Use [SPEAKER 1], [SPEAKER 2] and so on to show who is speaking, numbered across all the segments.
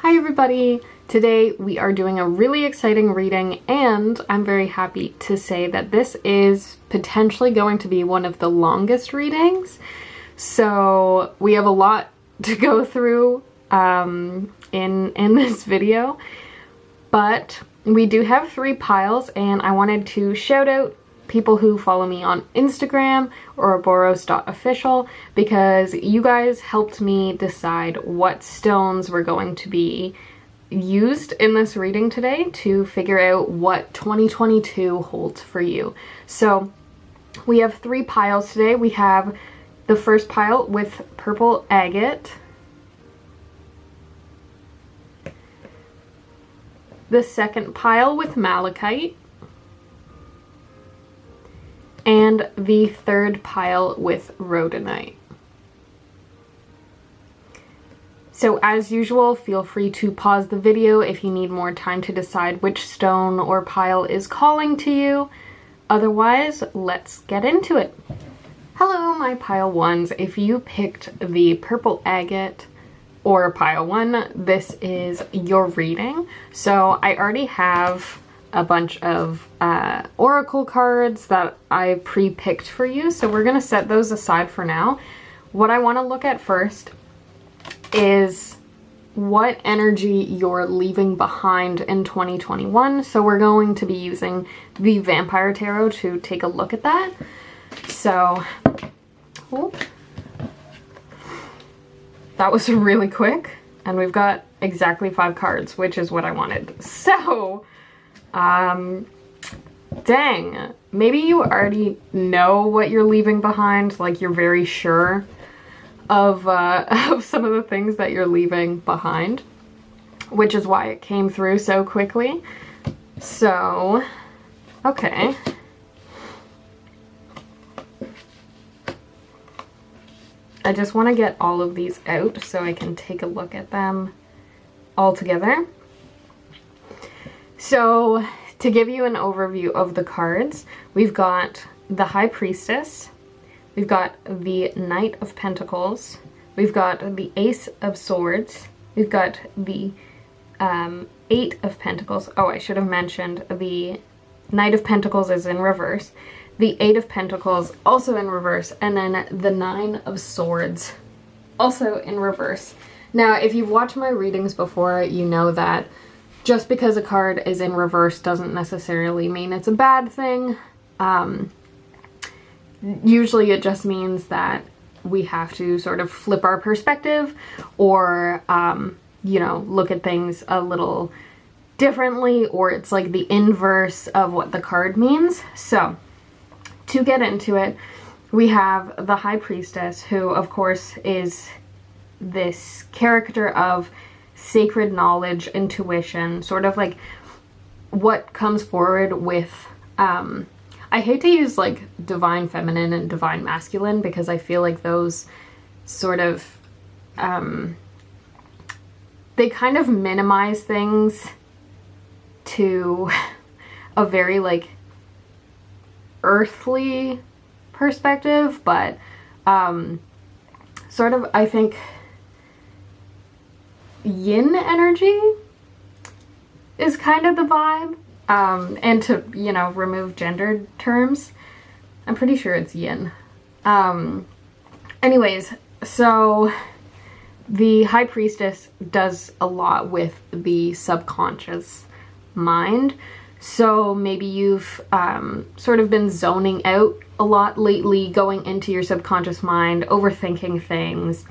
[SPEAKER 1] Hi everybody! Today we are doing a really exciting reading, and I'm very happy to say that this is potentially going to be one of the longest readings. So we have a lot to go through in this video, but we do have 3 piles, and I wanted to shout out people who follow me on Instagram, ouroboros.official, because you guys helped me decide what stones were going to be used in this reading today to figure out what 2022 holds for you. So we have 3 piles today. We have the first pile with purple agate, the second pile with malachite, and the third pile with rhodonite. So as usual, feel free to pause the video if you need more time to decide which stone or pile is calling to you. Otherwise, let's get into it. Hello, my pile ones. If you picked the purple agate or pile 1, this is your reading. So I already have a bunch of oracle cards that I pre-picked for you, so we're gonna set those aside for now. What I want to look at first is what energy you're leaving behind in 2021. So we're going to be using the Vampire Tarot to take a look at that. So, that was really quick, and we've got exactly 5 cards, which is what I wanted. So, dang, maybe you already know what you're leaving behind, like you're very sure of some of the things that you're leaving behind, which is why it came through so quickly. So, okay. I just want to get all of these out so I can take a look at them all together. So, to give you an overview of the cards, we've got the High Priestess, we've got the Knight of Pentacles, we've got the Ace of Swords, we've got the 8 of Pentacles. Oh, I should have mentioned the Knight of Pentacles is in reverse, the 8 of Pentacles also in reverse, and then the 9 of Swords also in reverse. Now, if you've watched my readings before, you know that just because a card is in reverse doesn't necessarily mean it's a bad thing. Usually it just means that we have to sort of flip our perspective or, you know, look at things a little differently, or it's like the inverse of what the card means. So, to get into it, we have the High Priestess, who of course is this character of sacred knowledge, intuition, sort of like what comes forward with, I hate to use like divine feminine and divine masculine because I feel like those sort of, they kind of minimize things to a very like earthly perspective, but sort of, I think, yin energy is kind of the vibe, and to, you know, remove gendered terms, I'm pretty sure it's yin. Anyways, so the High Priestess does a lot with the subconscious mind, so maybe you've sort of been zoning out a lot lately, going into your subconscious mind, overthinking things.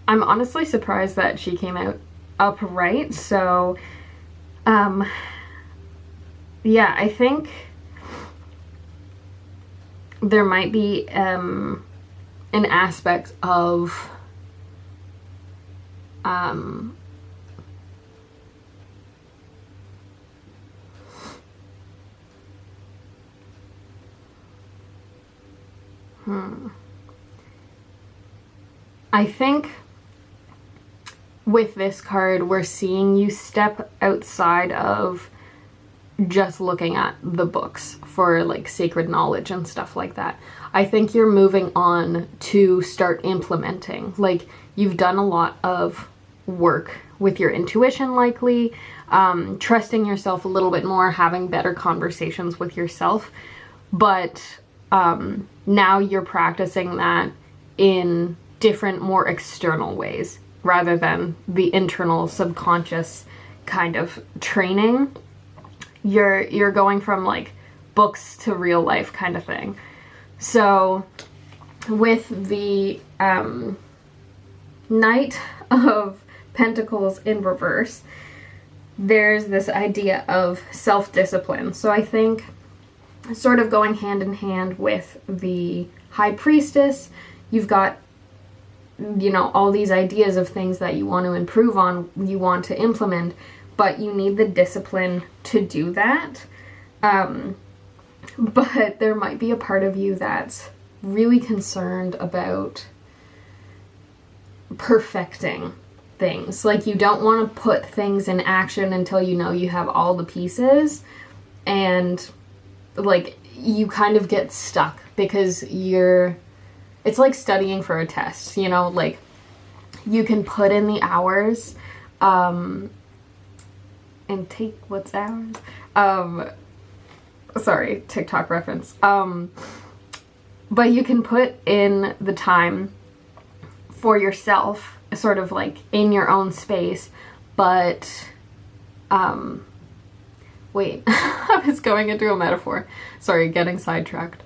[SPEAKER 1] I'm honestly surprised that she came out upright, so, yeah, I think there might be, an aspect of, I think with this card, we're seeing you step outside of just looking at the books for like sacred knowledge and stuff like that. I think you're moving on to start implementing. Like, you've done a lot of work with your intuition, likely, trusting yourself a little bit more, having better conversations with yourself. But now you're practicing that in different, more external ways rather than the internal subconscious kind of training. You're going from like books to real life kind of thing. So with the Knight of Pentacles in reverse, there's this idea of self-discipline. So I think sort of going hand in hand with the High Priestess, you've got, you know, all these ideas of things that you want to improve on, you want to implement, but you need the discipline to do that. But there might be a part of you that's really concerned about perfecting things. Like, you don't want to put things in action until you know you have all the pieces, and like you kind of get stuck because it's like studying for a test, you know, like you can put in the hours and take what's ours. Sorry, TikTok reference. But you can put in the time for yourself, sort of like in your own space, but wait, I was going into a metaphor. Sorry, getting sidetracked.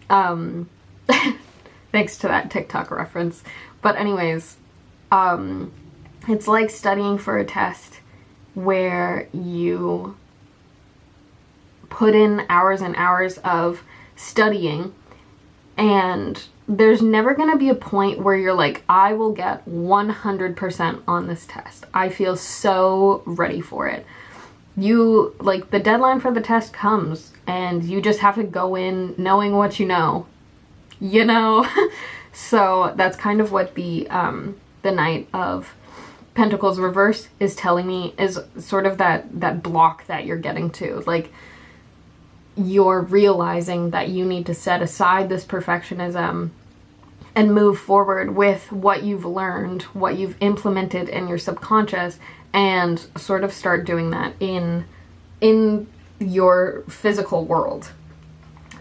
[SPEAKER 1] Thanks to that TikTok reference. But anyways, it's like studying for a test where you put in hours and hours of studying, and there's never going to be a point where you're like, I will get 100% on this test. I feel so ready for it. You, like, the deadline for the test comes, and you just have to go in knowing what you know. You know? So that's kind of what the Knight of Pentacles reverse is telling me, is sort of that block that you're getting to. Like, you're realizing that you need to set aside this perfectionism and move forward with what you've learned, what you've implemented in your subconscious, and sort of start doing that in your physical world.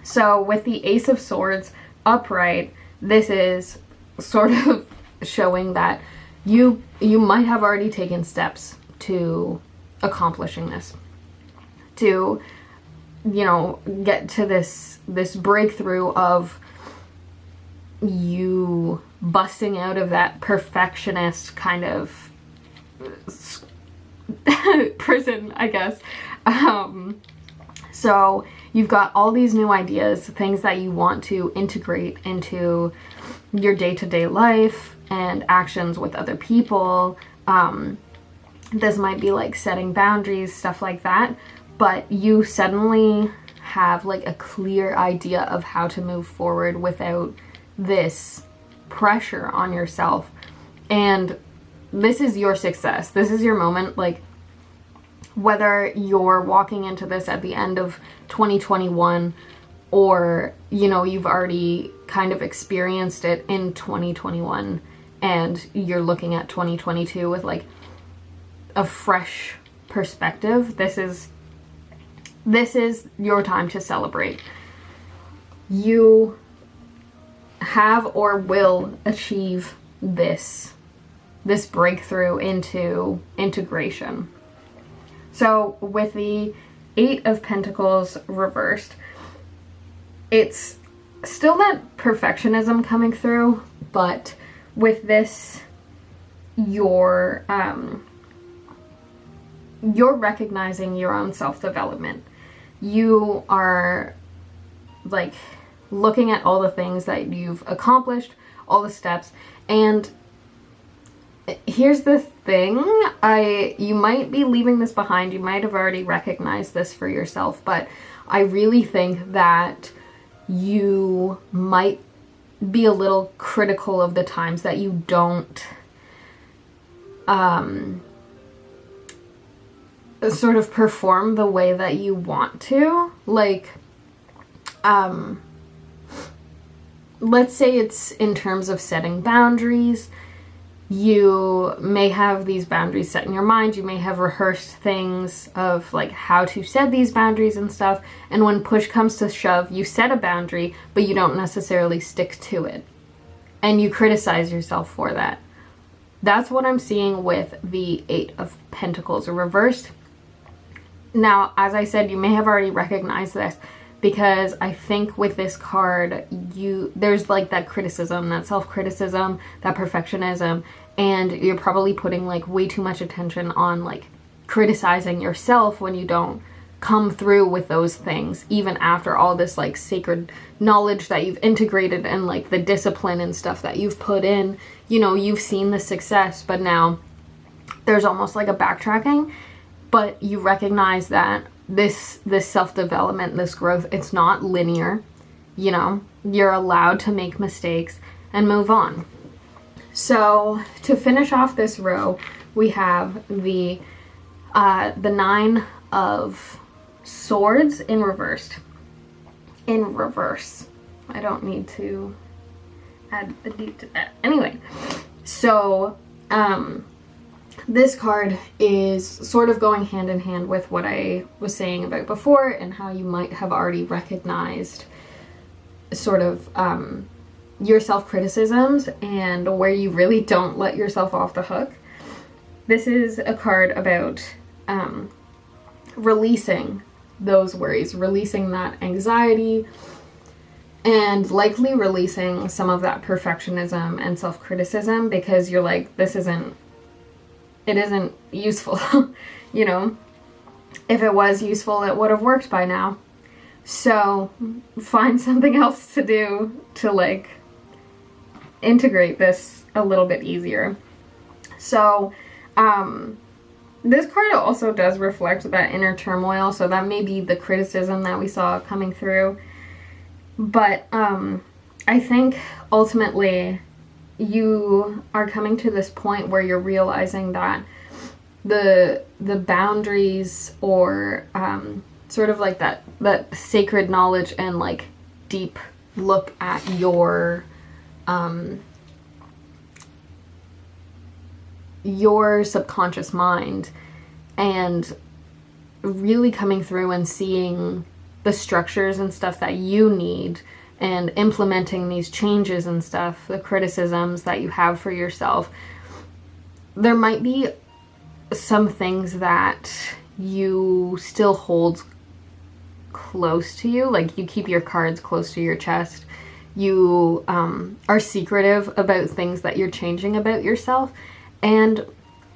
[SPEAKER 1] So with the Ace of Swords upright, this is sort of showing that you might have already taken steps to accomplishing this, to, you know, get to this breakthrough of you busting out of that perfectionist kind of prison, I guess. So you've got all these new ideas, things that you want to integrate into your day-to-day life and actions with other people. This might be like setting boundaries, stuff like that. But you suddenly have like a clear idea of how to move forward without this pressure on yourself. And this is your success. This is your moment. Like, whether you're walking into this at the end of 2021 or, you know, you've already kind of experienced it in 2021 and you're looking at 2022 with like a fresh perspective, this is your time to celebrate. You have or will achieve this breakthrough into integration. So with the Eight of Pentacles reversed, it's still that perfectionism coming through, but with this, you're recognizing your own self-development. You are like looking at all the things that you've accomplished, all the steps, and here's the thing, you might be leaving this behind, you might have already recognized this for yourself, but I really think that you might be a little critical of the times that you don't sort of perform the way that you want to. Like, let's say it's in terms of setting boundaries. You may have these boundaries set in your mind. You may have rehearsed things of like how to set these boundaries and stuff. And when push comes to shove, you set a boundary, but you don't necessarily stick to it. And you criticize yourself for that. That's what I'm seeing with the Eight of Pentacles reversed. Now, as I said, you may have already recognized this, because I think with this card, there's like that criticism, that self-criticism, that perfectionism, and you're probably putting like way too much attention on like criticizing yourself when you don't come through with those things, even after all this like sacred knowledge that you've integrated and like the discipline and stuff that you've put in. You know, you've seen the success, but now there's almost like a backtracking. But you recognize that this self-development, this growth, it's not linear. You know, you're allowed to make mistakes and move on. So to finish off this row, we have the Nine of Swords in reverse. I don't need to add a D to that. Anyway, so this card is sort of going hand in hand with what I was saying about before, and how you might have already recognized sort of your self-criticisms and where you really don't let yourself off the hook. This is a card about releasing those worries, releasing that anxiety, and likely releasing some of that perfectionism and self-criticism, because you're like, it isn't useful. You know, if it was useful, it would have worked by now. So find something else to do to like integrate this a little bit easier. So this card also does reflect that inner turmoil, so that may be the criticism that we saw coming through. But I think ultimately you are coming to this point where you're realizing that the boundaries, or sort of like that sacred knowledge and like deep look at your subconscious mind, and really coming through and seeing the structures and stuff that you need, and implementing these changes and stuff, the criticisms that you have for yourself. There might be some things that you still hold close to you, like you keep your cards close to your chest. You are secretive about things that you're changing about yourself, and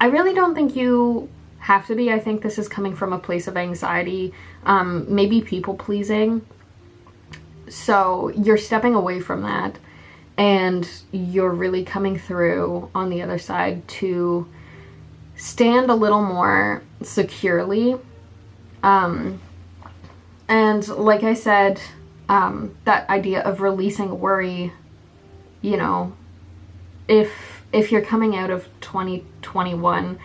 [SPEAKER 1] I really don't think you have to be. I think this is coming from a place of anxiety, maybe people pleasing. So you're stepping away from that, and you're really coming through on the other side to stand a little more securely. And like I said, that idea of releasing worry, you know, if you're coming out of 2021,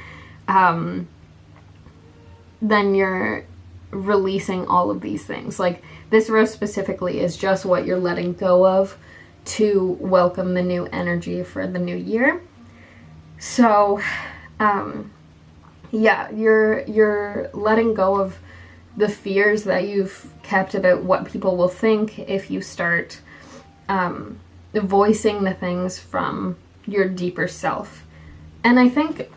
[SPEAKER 1] then you're releasing all of these things. Like this row specifically is just what you're letting go of to welcome the new energy for the new year. So yeah, you're letting go of the fears that you've kept about what people will think if you start voicing the things from your deeper self. And I think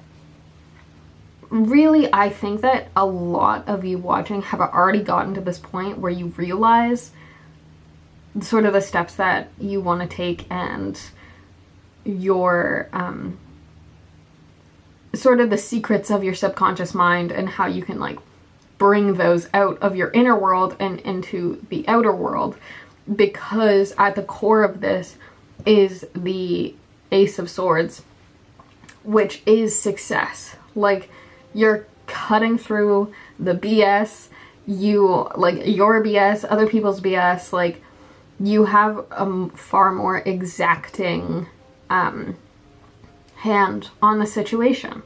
[SPEAKER 1] that a lot of you watching have already gotten to this point where you realize sort of the steps that you want to take, and your sort of the secrets of your subconscious mind, and how you can like bring those out of your inner world and into the outer world. Because at the core of this is the Ace of Swords, which is success. Like, you're cutting through the BS, like your BS, other people's BS, like you have a far more exacting hand on the situation.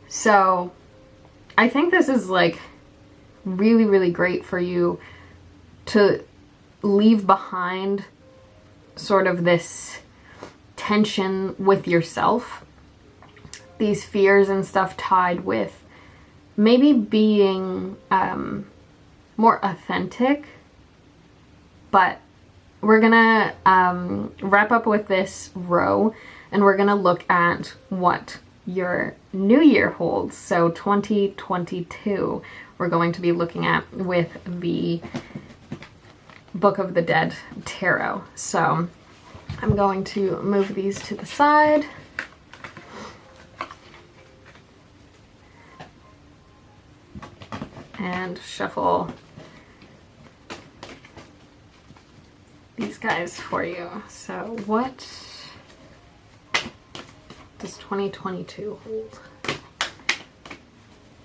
[SPEAKER 1] So I think this is like really, really great for you to leave behind sort of this tension with yourself, these fears and stuff tied with maybe being more authentic. But we're gonna wrap up with this row, and we're gonna look at what your new year holds. So 2022 we're going to be looking at with the Book of the Dead Tarot. So I'm going to move these to the side. And shuffle these guys for you. So what does 2022 hold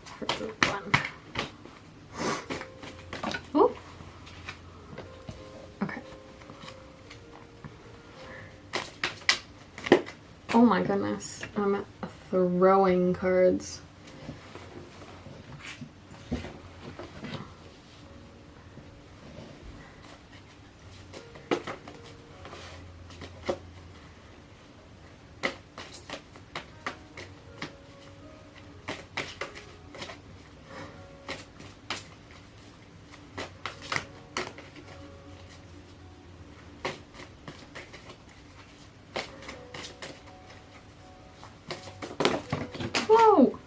[SPEAKER 1] for group one? Ooh. Okay. Oh my goodness, I'm throwing cards. Whoa!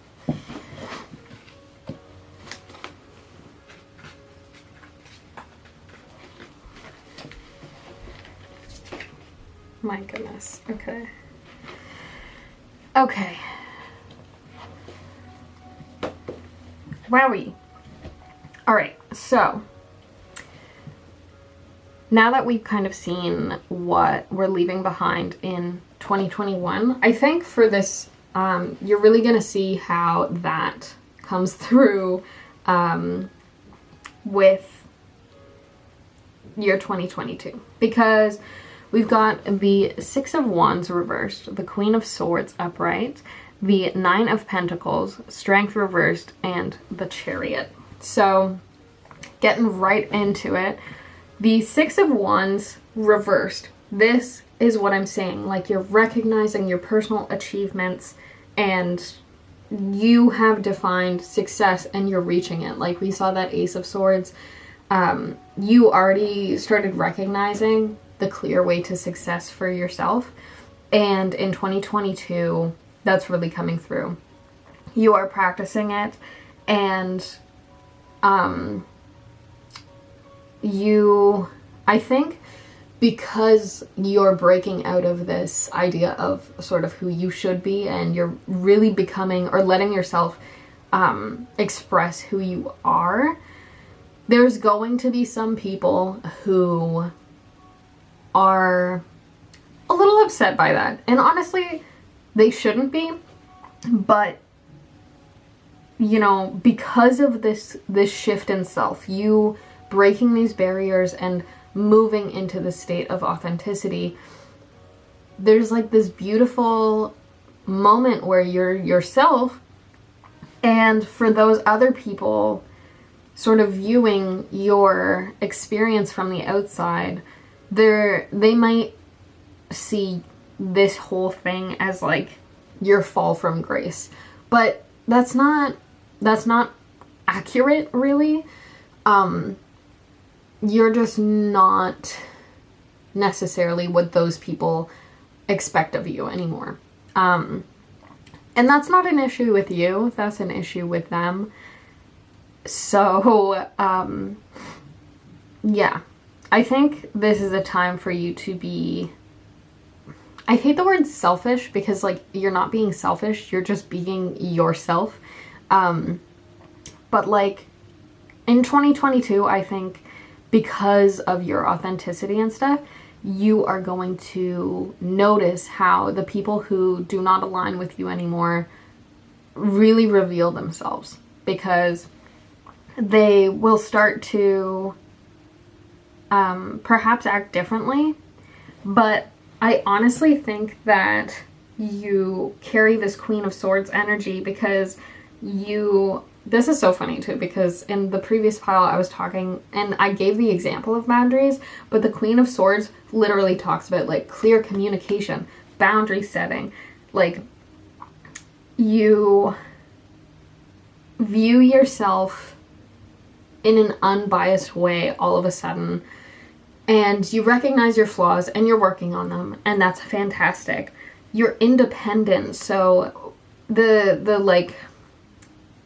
[SPEAKER 1] My goodness. Okay. Okay. Wowie. All right. So now that we've kind of seen what we're leaving behind in 2021, I think for this, you're really going to see how that comes through with year 2022, because we've got the Six of Wands reversed, the Queen of Swords upright, the Nine of Pentacles, Strength reversed, and the Chariot. So getting right into it, the Six of Wands reversed. This is what I'm saying. Like, you're recognizing your personal achievements and you have defined success and you're reaching it. Like we saw that Ace of Swords. You already started recognizing the clear way to success for yourself. And in 2022, that's really coming through. You are practicing it, and I think because you're breaking out of this idea of sort of who you should be, and you're really becoming or letting yourself express who you are, there's going to be some people who are a little upset by that. And honestly, they shouldn't be. But, you know, because of this shift in self, you breaking these barriers and moving into the state of authenticity, there's like this beautiful moment where you're yourself, and for those other people sort of viewing your experience from the outside, they might see this whole thing as like your fall from grace. But that's not accurate, really. You're just not necessarily what those people expect of you anymore. And that's not an issue with you, that's an issue with them. So, yeah, I think this is a time for you to be, I hate the word selfish, because like you're not being selfish, you're just being yourself. But like in 2022, I think because of your authenticity and stuff, you are going to notice how the people who do not align with you anymore really reveal themselves, because they will start to perhaps act differently. But I honestly think that you carry this Queen of Swords energy because this is so funny too, because in the previous pile I was talking and I gave the example of boundaries, but the Queen of Swords literally talks about like clear communication, boundary setting, like you view yourself in an unbiased way all of a sudden, and you recognize your flaws and you're working on them, and that's fantastic. You're independent, so the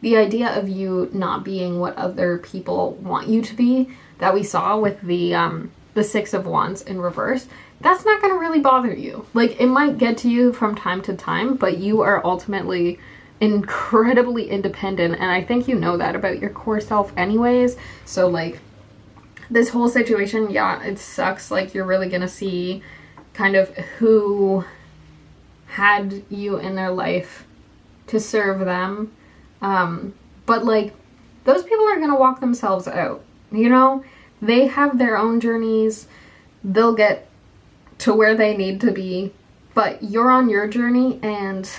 [SPEAKER 1] idea of you not being what other people want you to be, that we saw with the Six of Wands in reverse, that's not going to really bother you. Like, it might get to you from time to time, but you are ultimately incredibly independent, and I think you know that about your core self anyways. So like, this whole situation, yeah, it sucks. Like, you're really gonna see kind of who had you in their life to serve them, but like, those people are gonna walk themselves out, you know? They have their own journeys, they'll get to where they need to be, but you're on your journey, and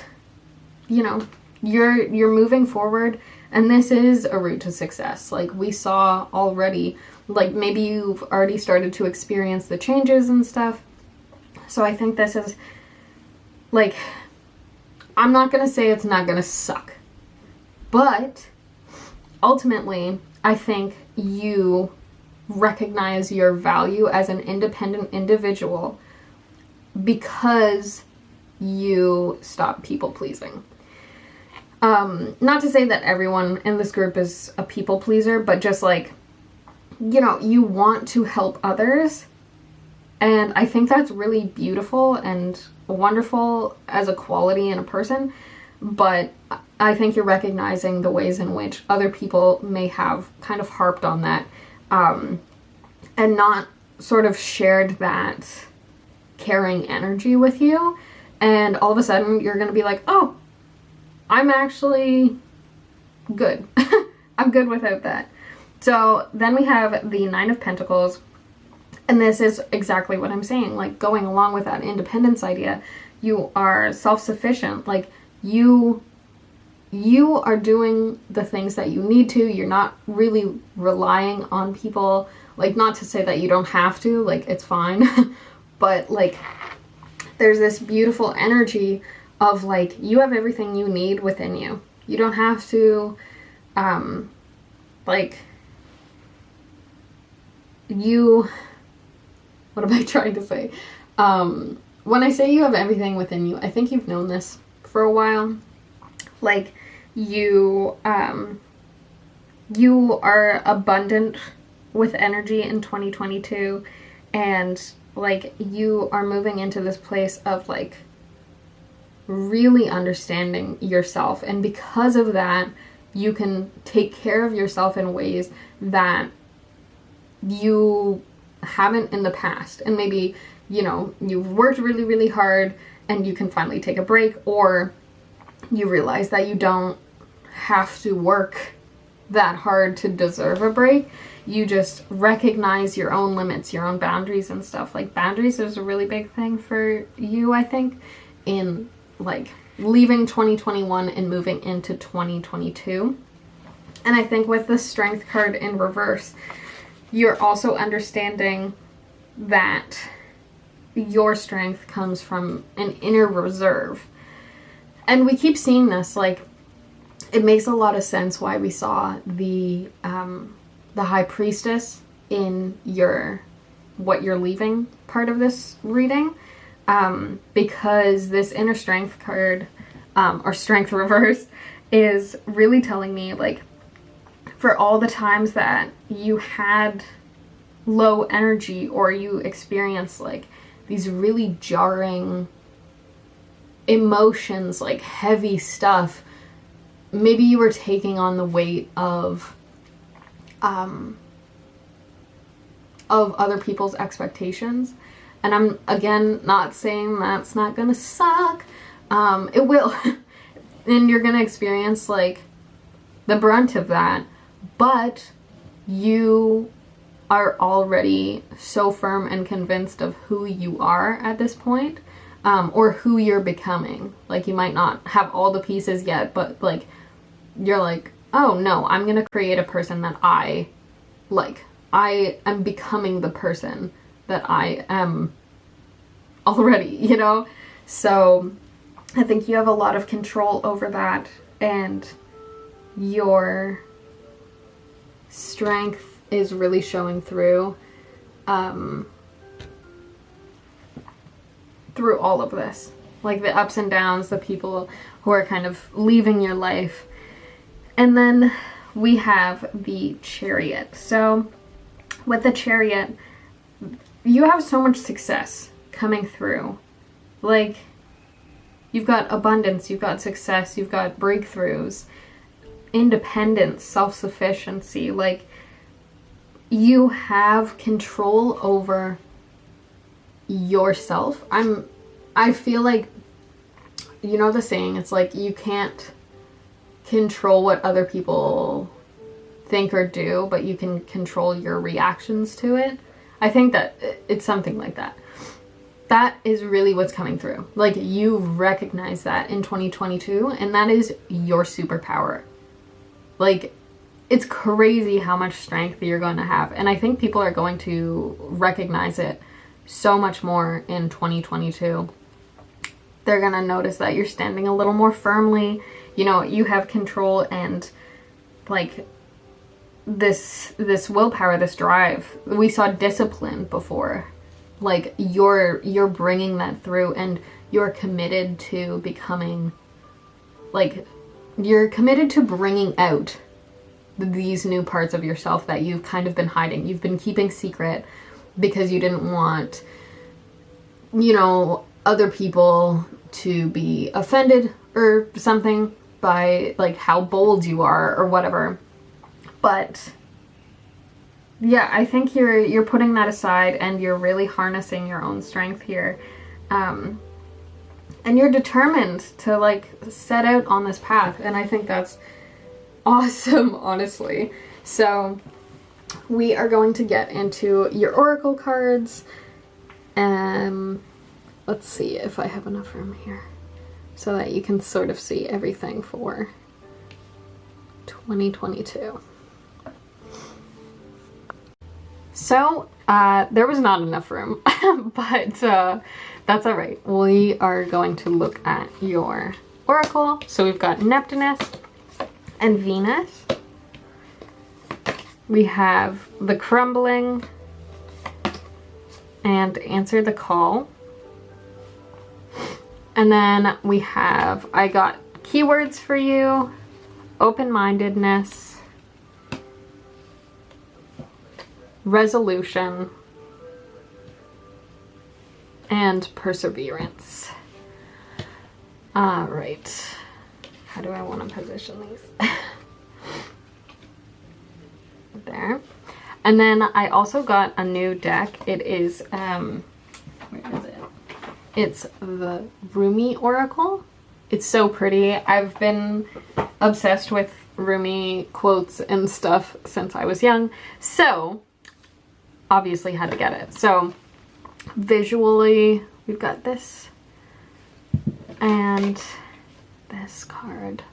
[SPEAKER 1] you know, you're moving forward, and this is a route to success. Like, we saw already, like, maybe you've already started to experience the changes and stuff. So I think this is, like, I'm not gonna say it's not gonna suck, but ultimately I think you recognize your value as an independent individual because you stop people pleasing. Not to say that everyone in this group is a people pleaser, but just like, you know, you want to help others, and I think that's really beautiful and wonderful as a quality in a person, but I think you're recognizing the ways in which other people may have kind of harped on that, and not sort of shared that caring energy with you, and all of a sudden you're gonna be like, oh, I'm actually good. I'm good without that. So then we have the Nine of Pentacles, and this is exactly what I'm saying, like, going along with that independence idea. You are self-sufficient, like, you are doing the things that you need to. You're not really relying on people, like, not to say that you don't have to, like, it's fine, but like, there's this beautiful energy of like, you have everything you need within you. You don't have to, like, what am I trying to say? When I say you have everything within you, I think you've known this for a while. Like, you are abundant with energy in 2022, and like, you are moving into this place of like, really understanding yourself, and because of that you can take care of yourself in ways that you haven't in the past. And maybe, you know, you've worked really, really hard and you can finally take a break, or you realize that you don't have to work that hard to deserve a break. You just recognize your own limits, your own boundaries and stuff. Like, boundaries is a really big thing for you, I think, in like leaving 2021 and moving into 2022. And I think with the Strength card in reverse, you're also understanding that your strength comes from an inner reserve. And we keep seeing this, like, it makes a lot of sense why we saw the High Priestess in what you're leaving part of this reading. Because this inner strength card, or strength reverse, is really telling me, like, for all the times that you had low energy, or you experienced like these really jarring emotions, like heavy stuff, maybe you were taking on the weight of other people's expectations. And I'm, again, not saying that's not gonna suck. It will. And you're gonna experience, like, the brunt of that. But you are already so firm and convinced of who you are at this point, or who you're becoming. Like, you might not have all the pieces yet, but, like, you're like, oh, no, I'm gonna create a person that I like. I am becoming the person that I am already, you know? So I think you have a lot of control over that, and your strength is really showing through through all of this. Like the ups and downs, the people who are kind of leaving your life. And then we have the Chariot. So with the Chariot, you have so much success coming through. Like, you've got abundance, you've got success, you've got breakthroughs, independence, self-sufficiency. Like, you have control over yourself. I feel like, you know the saying, it's like you can't control what other people think or do, but you can control your reactions to it. I think that it's something like that. That is really what's coming through. Like, you recognize that in 2022, and that is your superpower. Like, it's crazy how much strength you're going to have. And I think people are going to recognize it so much more in 2022. They're going to notice that you're standing a little more firmly. You know, you have control, and like this willpower, this drive. We saw discipline before. Like, you're bringing that through, and you're committed to becoming, like, you're committed to bringing out these new parts of yourself that you've kind of been hiding. You've been keeping secret because you didn't want, you know, other people to be offended or something by, like, how bold you are or whatever. But yeah, I think you're putting that aside, and you're really harnessing your own strength here. And you're determined to, like, set out on this path. And I think that's awesome, honestly. So we are going to get into your oracle cards. Let's see if I have enough room here so that you can sort of see everything for 2022. So, there was not enough room, but that's all right. We are going to look at your oracle. So we've got Neptunus and Venus. We have the Crumbling and Answer the Call. And then we have, I got keywords for you, open-mindedness, resolution, and perseverance. All right. How do I want to position these? There. And then I also got a new deck. It is, where is it? It's the Rumi Oracle. It's so pretty. I've been obsessed with Rumi quotes and stuff since I was young. So, obviously had to get it. So, visually, we've got this and this card.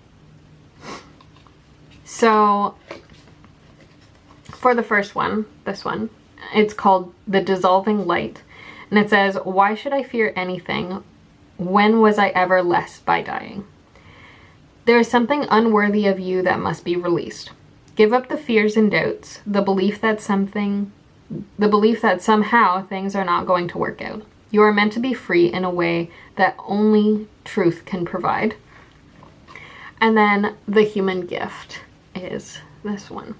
[SPEAKER 1] So, for the first one, this one, it's called The Dissolving Light. And it says, why should I fear anything? When was I ever less by dying? There is something unworthy of you that must be released. Give up the fears and doubts, the belief that somehow things are not going to work out. You are meant to be free in a way that only truth can provide. And then the human gift is this one.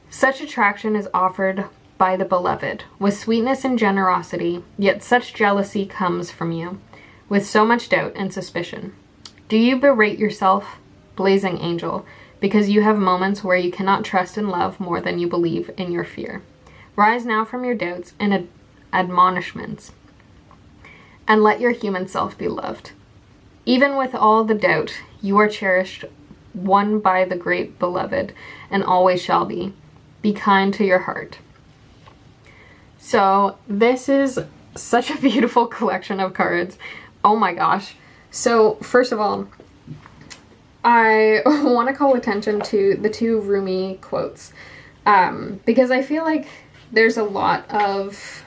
[SPEAKER 1] Such attraction is offered by the beloved, with sweetness and generosity, yet such jealousy comes from you, with so much doubt and suspicion. Do you berate yourself, blazing angel, because you have moments where you cannot trust and love more than you believe in your fear? Rise now from your doubts and admonishments, and let your human self be loved. Even with all the doubt, you are cherished, won by the great beloved, and always shall be. Be kind to your heart. So this is such a beautiful collection of cards. Oh my gosh. So first of all, I want to call attention to the two Rumi quotes, because I feel like there's a lot of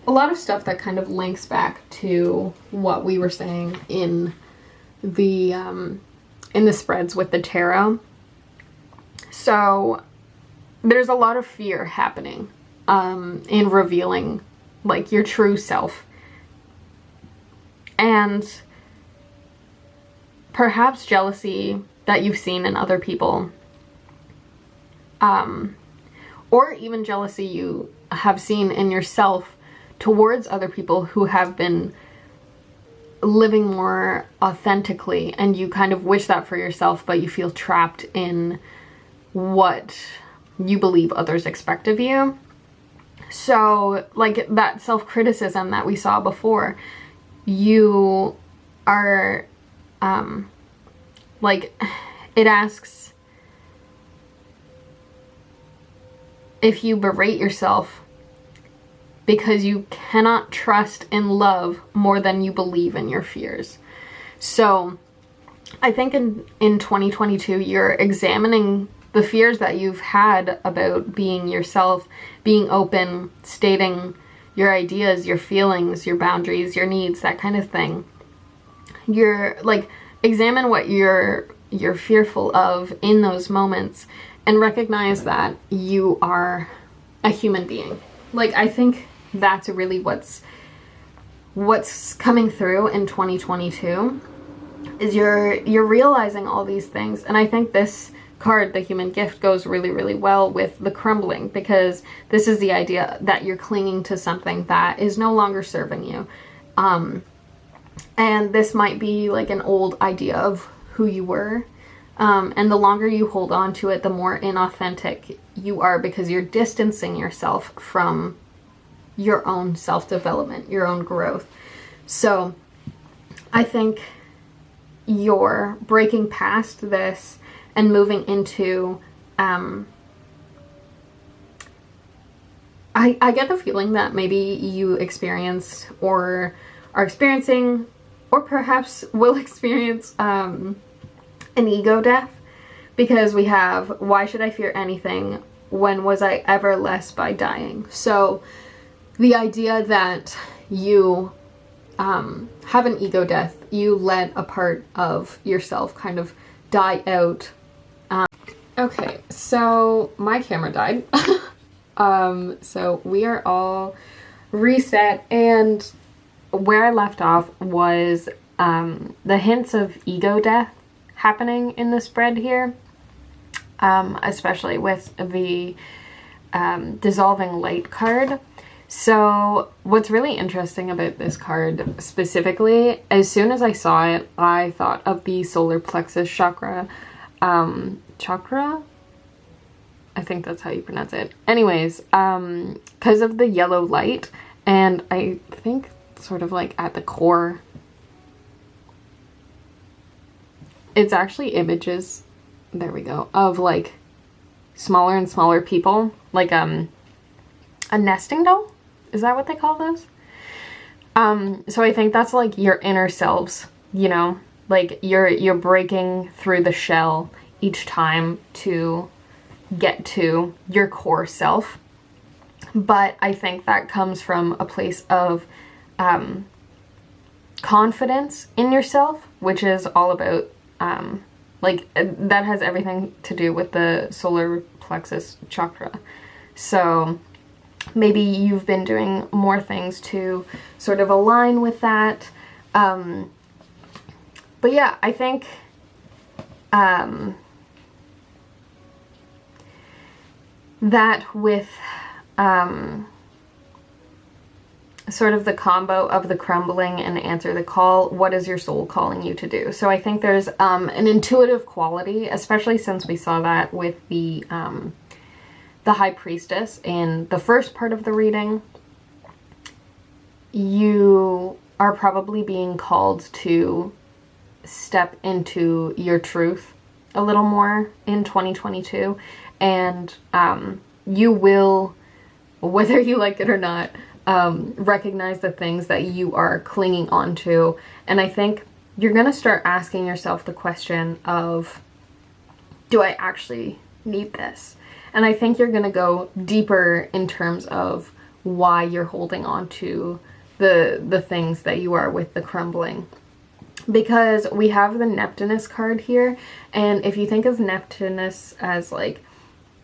[SPEAKER 1] a lot of stuff that kind of links back to what we were saying in the spreads with the tarot. So there's a lot of fear happening in revealing like your true self, and perhaps jealousy that you've seen in other people, or even jealousy you have seen in yourself towards other people who have been living more authentically, and you kind of wish that for yourself, but you feel trapped in what you believe others expect of you. So like that self-criticism that we saw before, you are like, it asks if you berate yourself because you cannot trust in love more than you believe in your fears. So I think in 2022, you're examining the fears that you've had about being yourself, being open, stating your ideas, your feelings, your boundaries, your needs, that kind of thing. You're like, examine what you're fearful of in those moments and recognize that you are a human being. Like, I think that's really what's coming through in 2022 is you're realizing all these things. And I think this card, the Human Gift, goes really, really well with the crumbling, because this is the idea that you're clinging to something that is no longer serving you. And this might be like an old idea of who you were. And the longer you hold on to it, the more inauthentic you are, because you're distancing yourself from your own self-development, your own growth. So I think you're breaking past this and moving into, I get the feeling that maybe you experienced or are experiencing, or perhaps will experience, an ego death, because we have, why should I fear anything? When was I ever less by dying? So the idea that you have an ego death, you let a part of yourself kind of die out. Okay, so my camera died. So we are all reset, and where I left off was the hints of ego death happening in the spread here, especially with the dissolving light card. So what's really interesting about this card specifically, as soon as I saw it, I thought of the solar plexus chakra. Chakra? I think that's how you pronounce it. Anyways, because of the yellow light, and I think sort of like at the core, it's actually images, there we go, of like smaller and smaller people, like a nesting doll? Is that what they call those? So I think that's like your inner selves, you know, like you're breaking through the shell each time to get to your core self. But I think that comes from a place of confidence in yourself, which is all about like that has everything to do with the solar plexus chakra. So maybe you've been doing more things to sort of align with that. But yeah, I think that with sort of the combo of the crumbling and answer the call, what is your soul calling you to do? So I think there's an intuitive quality, especially since we saw that with the High Priestess in the first part of the reading. You are probably being called to step into your truth a little more in 2022, and you will, whether you like it or not, recognize the things that you are clinging on to. And I think you're going to start asking yourself the question of, do I actually need this? And I think you're going to go deeper in terms of why you're holding on to the things that you are with the crumbling. Because we have the Neptunus card here, and if you think of Neptunus as like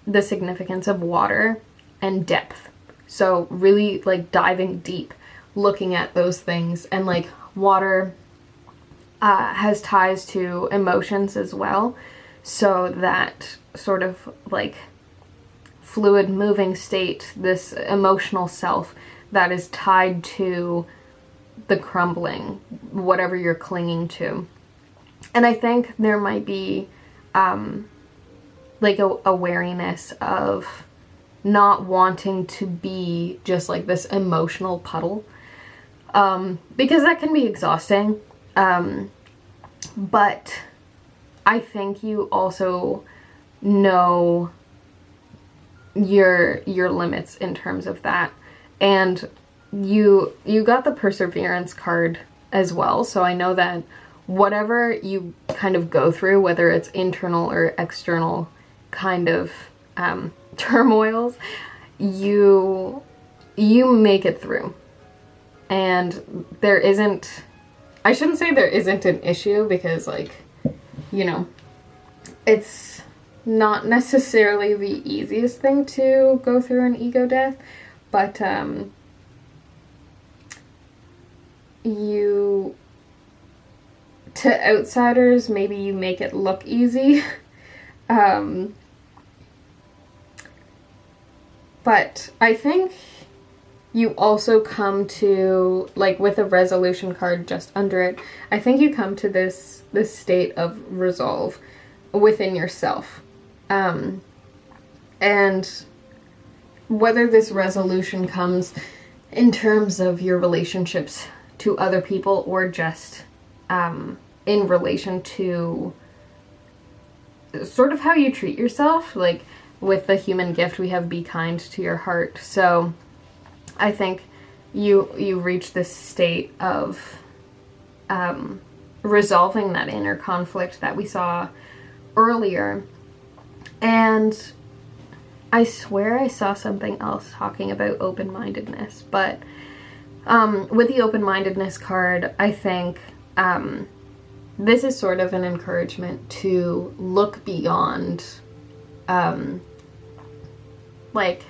[SPEAKER 1] the significance of water and depth, so really like diving deep, looking at those things, and like water has ties to emotions as well, so that sort of like fluid moving state, this emotional self that is tied to the crumbling, whatever you're clinging to. And I think there might be like a wariness of not wanting to be just like this emotional puddle, because that can be exhausting. But I think you also know your limits in terms of that. And you got the Perseverance card as well, so I know that whatever you kind of go through, whether it's internal or external kind of turmoils, you make it through. And there isn't, I shouldn't say there isn't an issue, because like, you know, it's not necessarily the easiest thing to go through an ego death, but you, to outsiders, maybe you make it look easy. But I think you also come to, like with a resolution card just under it, I think you come to this state of resolve within yourself. And whether this resolution comes in terms of your relationships to other people, or just in relation to sort of how you treat yourself, like with the human gift we have, be kind to your heart. So I think you reach this state of resolving that inner conflict that we saw earlier. And I swear I saw something else talking about open-mindedness, but with the open-mindedness card, I think this is sort of an encouragement to look beyond like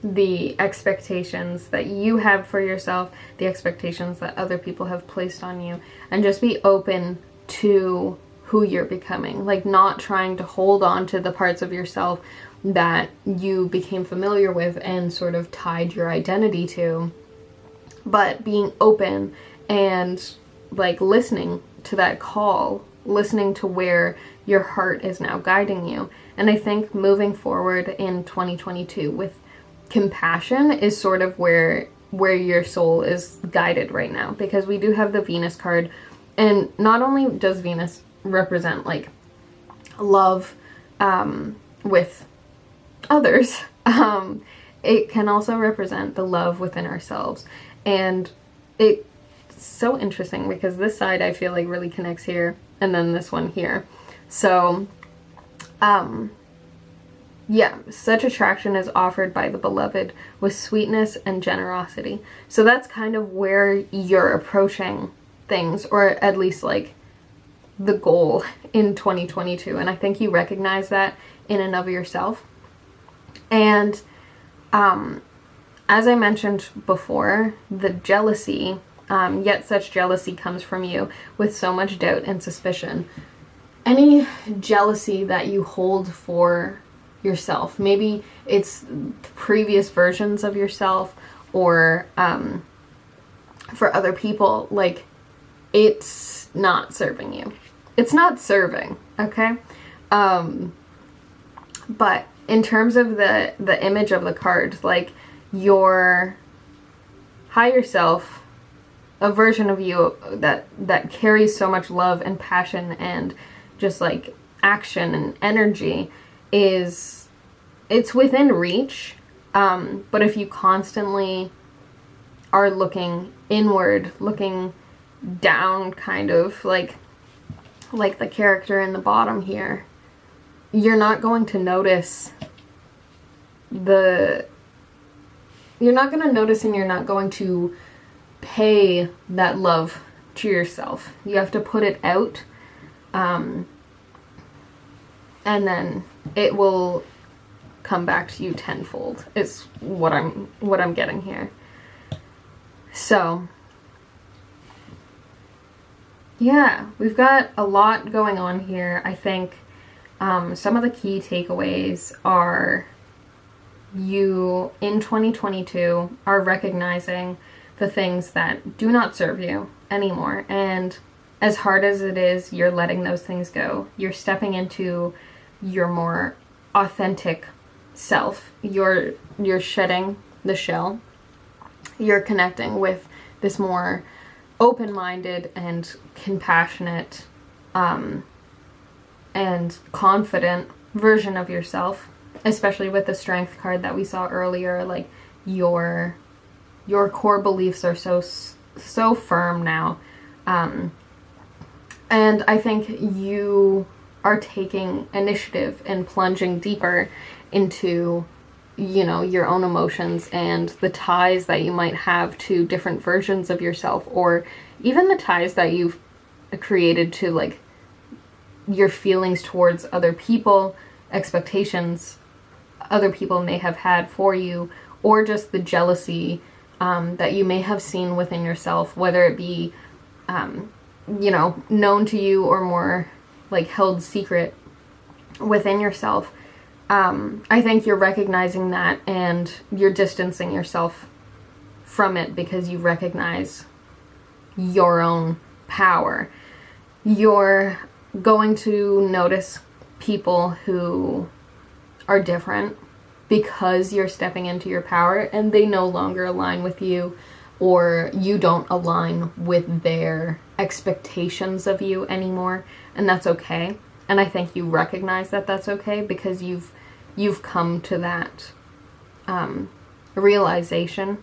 [SPEAKER 1] the expectations that you have for yourself, the expectations that other people have placed on you, and just be open to who you're becoming. Like, not trying to hold on to the parts of yourself that you became familiar with and sort of tied your identity to, but being open and like listening to that call, listening to where your heart is now guiding you. And I think moving forward in 2022 with compassion is sort of where your soul is guided right now, because we do have the Venus card, and not only does Venus represent like love with others, it can also represent the love within ourselves. And it's so interesting because this side I feel like really connects here, and then this one here. So yeah, such attraction is offered by the beloved with sweetness and generosity. So that's kind of where you're approaching things, or at least like the goal in 2022. And I think you recognize that in and of yourself. And as I mentioned before, the jealousy, yet such jealousy comes from you with so much doubt and suspicion. Any jealousy that you hold for yourself, maybe it's previous versions of yourself, or for other people, like, it's not serving you. It's not serving, okay? But in terms of the image of the card, like your higher self, a version of you that carries so much love and passion and just like action and energy, it's within reach. But if you constantly are looking inward, looking down, kind of like the character in the bottom here, you're not going to notice the gonna notice, and you're not going to pay that love to yourself. You have to put it out, and then it will come back to you tenfold, is what I'm getting here. So yeah, we've got a lot going on here. I think some of the key takeaways are, you in 2022 are recognizing the things that do not serve you anymore, and as hard as it is, you're letting those things go. You're stepping into your more authentic self. You're shedding the shell. You're connecting with this more open-minded and compassionate and confident version of yourself, especially with the strength card that we saw earlier. Like, your core beliefs are so firm now, and I think you are taking initiative and plunging deeper into, you know, your own emotions and the ties that you might have to different versions of yourself, or even the ties that you've created to, like, your feelings towards other people, expectations other people may have had for you, or just the jealousy that you may have seen within yourself, whether it be, you know, known to you or more like held secret within yourself. I think you're recognizing that, and you're distancing yourself from it because you recognize your own power. You're going to notice people who are different because you're stepping into your power, and they no longer align with you, or you don't align with their expectations of you anymore, and that's okay. And I think you recognize that that's okay because you've come to that realization,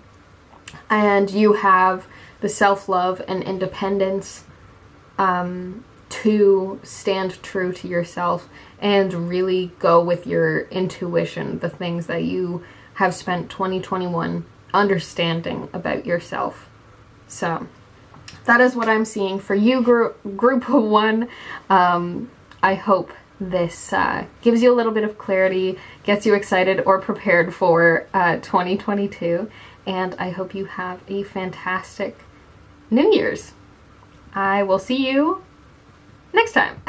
[SPEAKER 1] and you have the self-love and independence to stand true to yourself and really go with your intuition, the things that you have spent 2021 understanding about yourself. So that is what I'm seeing for you, group 1. I hope this gives you a little bit of clarity, gets you excited or prepared for 2022, and I hope you have a fantastic New Year's. I will see you next time.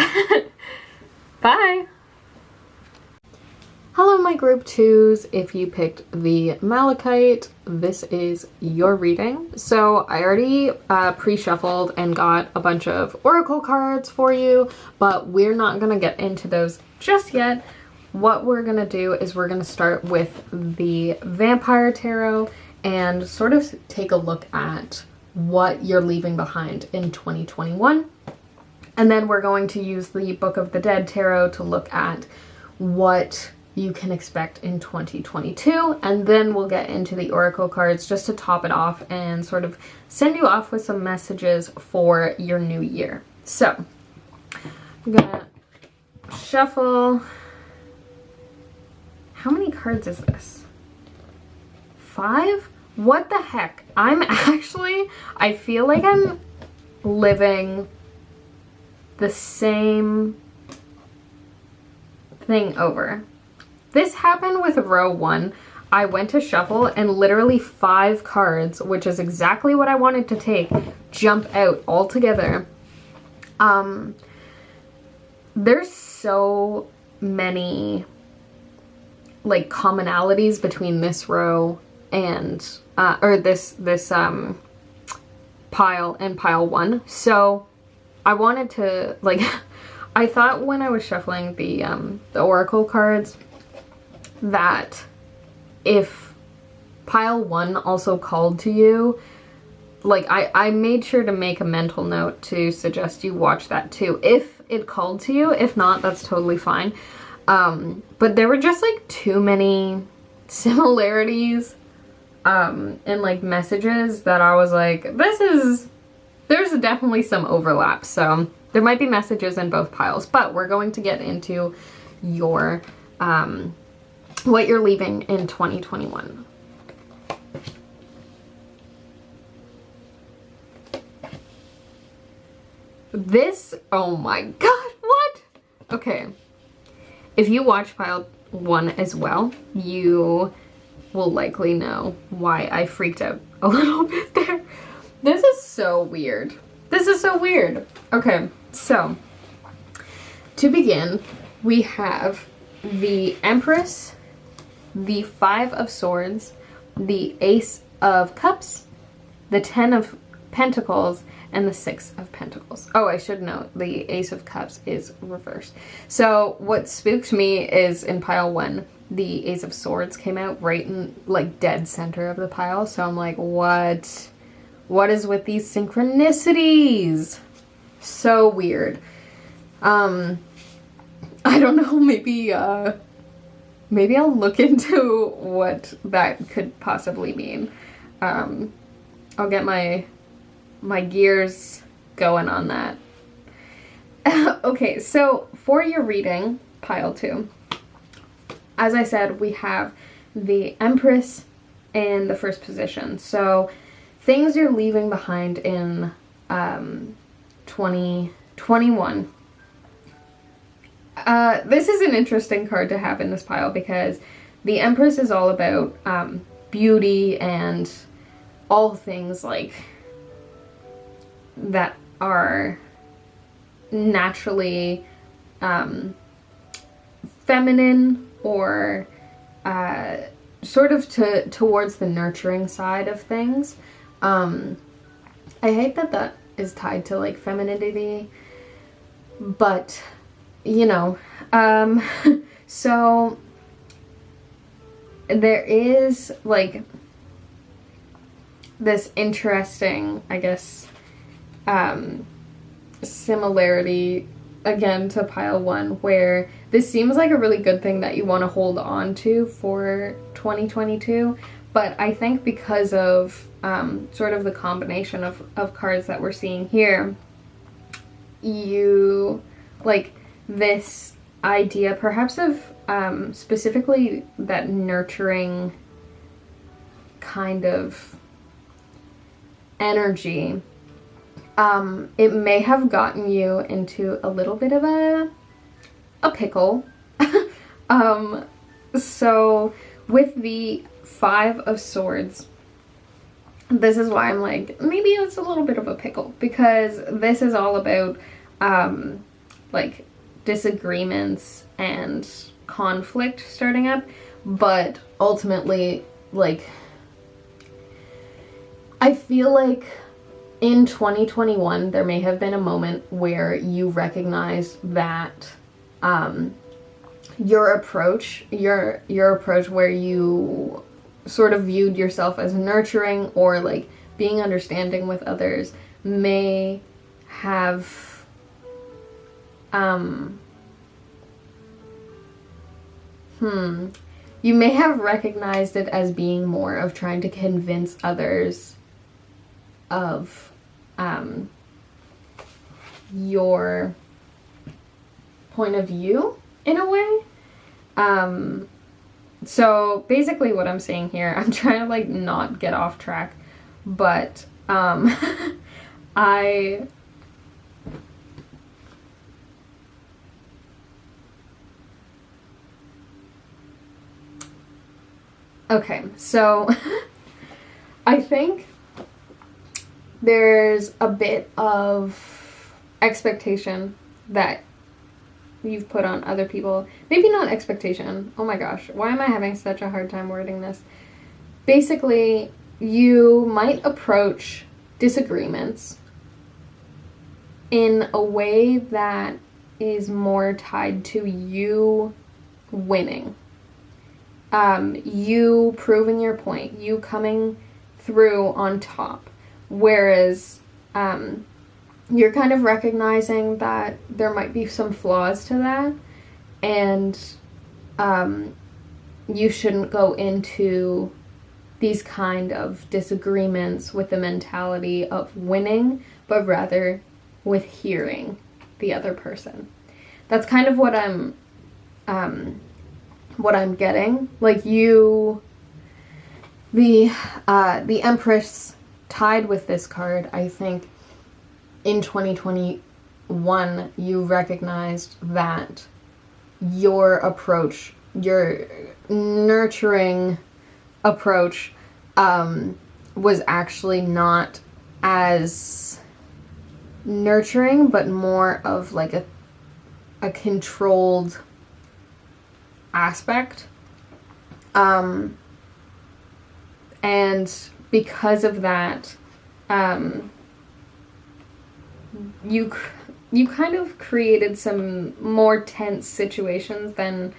[SPEAKER 1] Bye! Hello, my group 2s. If you picked the Malachite, this is your reading. So I already pre-shuffled and got a bunch of oracle cards for you, but we're not gonna get into those just yet. What we're gonna do is we're gonna start with the Vampire Tarot and sort of take a look at what you're leaving behind in 2021. And then we're going to use the Book of the Dead Tarot to look at what you can expect in 2022. And then we'll get into the Oracle cards just to top it off and sort of send you off with some messages for your new year. So I'm gonna shuffle. How many cards is this? 5? What the heck? I feel like I'm living the same thing over. This happened with row 1. I went to shuffle and literally 5 cards, which is exactly what I wanted to take, jump out all together. There's so many like commonalities between this row and or this pile and pile 1. So I wanted to, like, I thought when I was shuffling the oracle cards that if pile 1 also called to you, like, I made sure to make a mental note to suggest you watch that too if it called to you. If not, that's totally fine. But there were just like too many similarities and like messages that I was like, there's definitely some overlap. So there might be messages in both piles, but we're going to get into your what you're leaving in 2021. This, oh my god, what? Okay. If you watch pile 1 as well, you will likely know why I freaked out a little bit there. This is so weird. This is so weird. Okay, so to begin, we have the Empress, the 5 of Swords, the Ace of Cups, the 10 of Pentacles, and the 6 of Pentacles. Oh, I should note, the Ace of Cups is reversed. So what spooked me is in pile 1, the Ace of Swords came out right in, like, dead center of the pile. So I'm like, what? What is with these synchronicities? So weird. I don't know, maybe I'll look into what that could possibly mean. I'll get my gears going on that. Okay, so for your reading, pile 2, as I said, we have the Empress in the first position. So things you're leaving behind in 2021. This is an interesting card to have in this pile because the Empress is all about beauty and all things like that are naturally feminine or sort of towards the nurturing side of things. I hate that is tied to like femininity, but you know, so there is like this interesting, I guess, similarity again to pile 1, where this seems like a really good thing that you want to hold on to for 2022, but I think because of sort of the combination of cards that we're seeing here, you like this idea perhaps of specifically that nurturing kind of energy. It may have gotten you into a little bit of a pickle. So with the 5 of Swords, this is why I'm like, maybe it's a little bit of a pickle, because this is all about like disagreements and conflict starting up, but ultimately, like, I feel like in 2021 there may have been a moment where you recognize that your approach where you sort of viewed yourself as nurturing or like being understanding with others may have you may have recognized it as being more of trying to convince others of your point of view in a way. So basically what I'm saying here, I'm trying to like not get off track, but okay, so I think there's a bit of expectation that you've put on other people. Maybe not expectation. Oh my gosh, why am I having such a hard time wording this? Basically, you might approach disagreements in a way that is more tied to you winning. You proving your point, you coming through on top. Whereas you're kind of recognizing that there might be some flaws to that, and you shouldn't go into these kind of disagreements with the mentality of winning, but rather with hearing the other person. That's kind of what I'm getting. Like the Empress tied with this card, I think in 2020 one, you recognized that your approach, your nurturing approach, was actually not as nurturing, but more of like a controlled aspect. And because of that, you kind of created some more tense situations than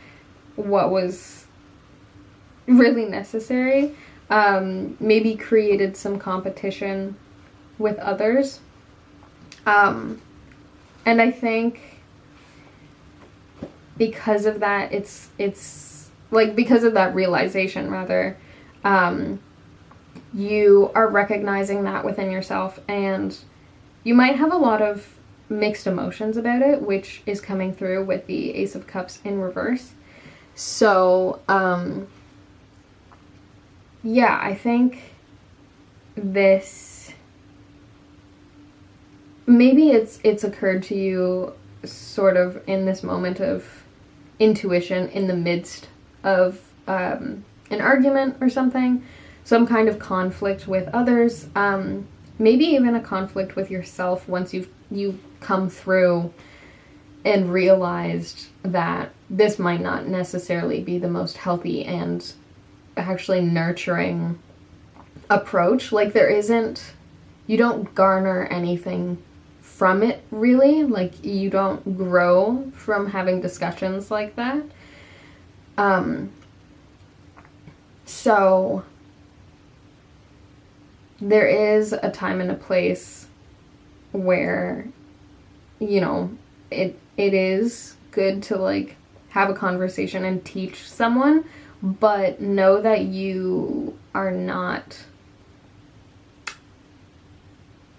[SPEAKER 1] what was really necessary. Maybe created some competition with others. And I think because of that, it's like, because of that realization, rather, you are recognizing that within yourself, and you might have a lot of mixed emotions about it, which is coming through with the Ace of Cups in reverse. So, yeah, I think this, maybe it's occurred to you sort of in this moment of intuition in the midst of an argument or something, some kind of conflict with others, maybe even a conflict with yourself once you've come through and realized that this might not necessarily be the most healthy and actually nurturing approach. Like, you don't garner anything from it, really. Like, you don't grow from having discussions like that. So there is a time and a place where, you know, it is good to, like, have a conversation and teach someone, but know that you are not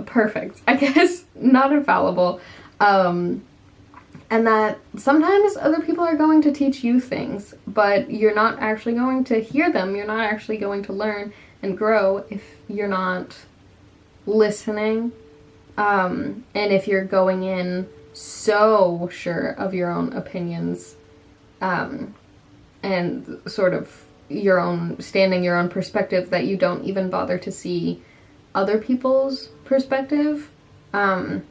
[SPEAKER 1] perfect, I guess, not infallible, and that sometimes other people are going to teach you things, but you're not actually going to hear them, you're not actually going to learn and grow if you're not listening, and if you're going in so sure of your own opinions, and sort of your own standing, your own perspective, that you don't even bother to see other people's perspective. And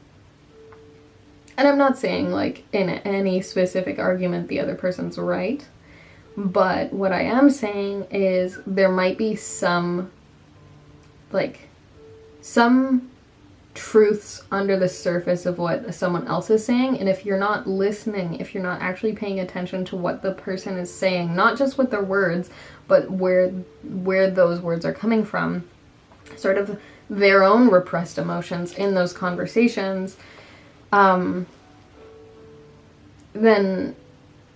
[SPEAKER 1] I'm not saying, like, in any specific argument the other person's right, but what I am saying is there might be some truths under the surface of what someone else is saying, and if you're not listening, if you're not actually paying attention to what the person is saying, not just with their words, but where those words are coming from, sort of their own repressed emotions in those conversations, then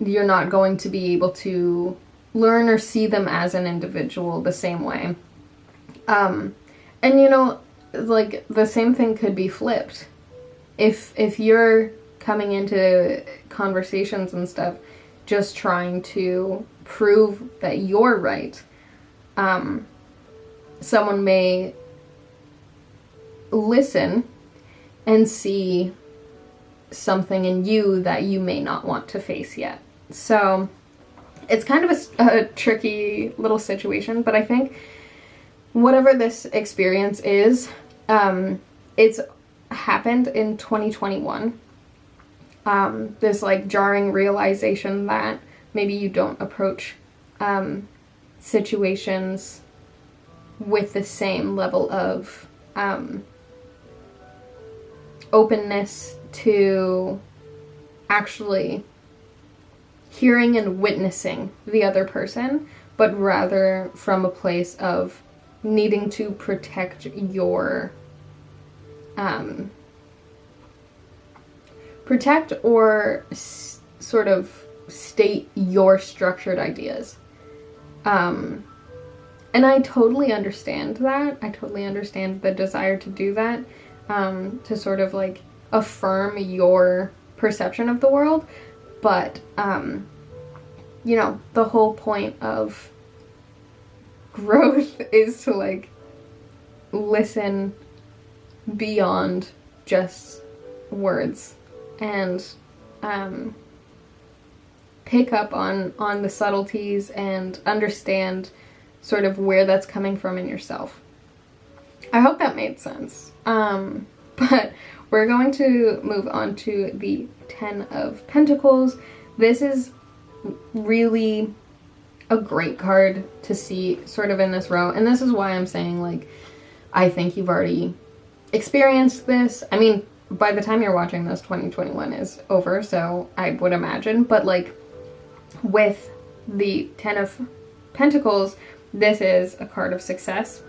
[SPEAKER 1] you're not going to be able to learn or see them as an individual the same way. And, you know, like, the same thing could be flipped. If you're coming into conversations and stuff just trying to prove that you're right, someone may listen and see something in you that you may not want to face yet. So it's kind of a tricky little situation, but I think whatever this experience is, it's happened in 2021. This, like, jarring realization that maybe you don't approach situations with the same level of openness to actually hearing and witnessing the other person, but rather from a place of needing to protect your protect or sort of state your structured ideas. And I totally understand that. I totally understand the desire to do that, to sort of, like, affirm your perception of the world. But, you know, the whole point of growth is to, like, listen beyond just words. and pick up on the subtleties and understand sort of where that's coming from in yourself. I hope that made sense. But we're going to move on to the Ten of Pentacles. This is really a great card to see sort of in this row. And this is why I'm saying, like, I think you've already experienced this. I mean, by the time you're watching this, 2021 is over, so I would imagine. But, like, with the Ten of Pentacles, this is a card of success.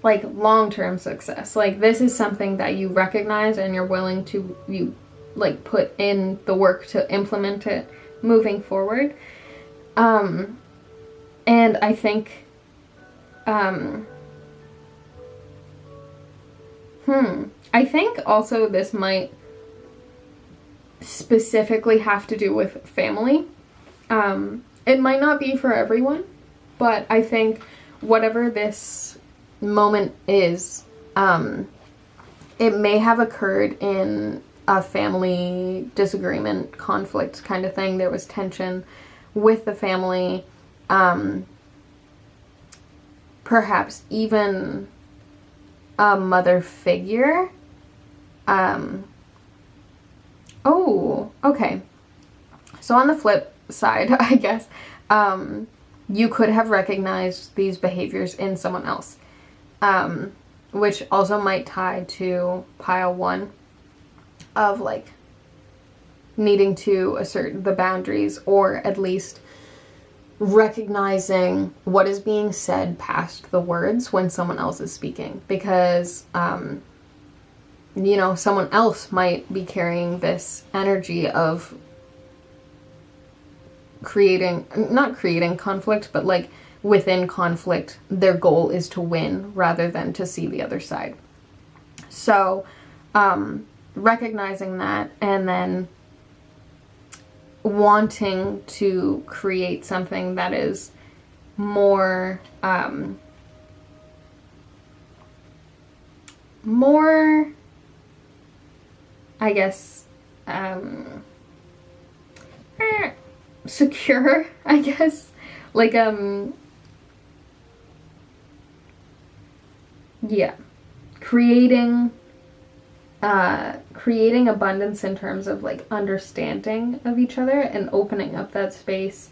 [SPEAKER 1] Like, long-term success. Like, this is something that you recognize and you're willing to, like, put in the work to implement it moving forward. And I think, I think also this might specifically have to do with family. It might not be for everyone, but I think whatever this moment is, it may have occurred in a family disagreement, conflict kind of thing. There was tension with the family, perhaps even a mother figure. Oh, okay. So on the flip side, I guess, you could have recognized these behaviors in someone else, which also might tie to pile one of, like, needing to assert the boundaries, or at least recognizing what is being said past the words when someone else is speaking. Because, you know, someone else might be carrying this energy of not creating conflict, but, like, within conflict, their goal is to win rather than to see the other side. So, recognizing that, and then wanting to create something that is more, I guess, secure, I guess. Like, yeah, creating abundance in terms of, like, understanding of each other and opening up that space,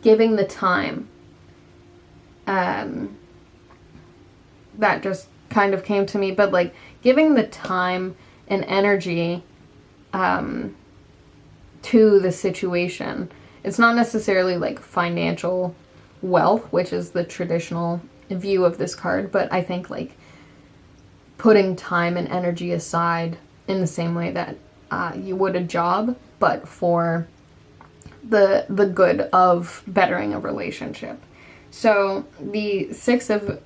[SPEAKER 1] giving the time, that just kind of came to me, but, like, giving the time and energy, to the situation. It's not necessarily, like, financial wealth, which is the traditional view of this card, but I think, like, putting time and energy aside in the same way that you would a job, but for the good of bettering a relationship. So the Six of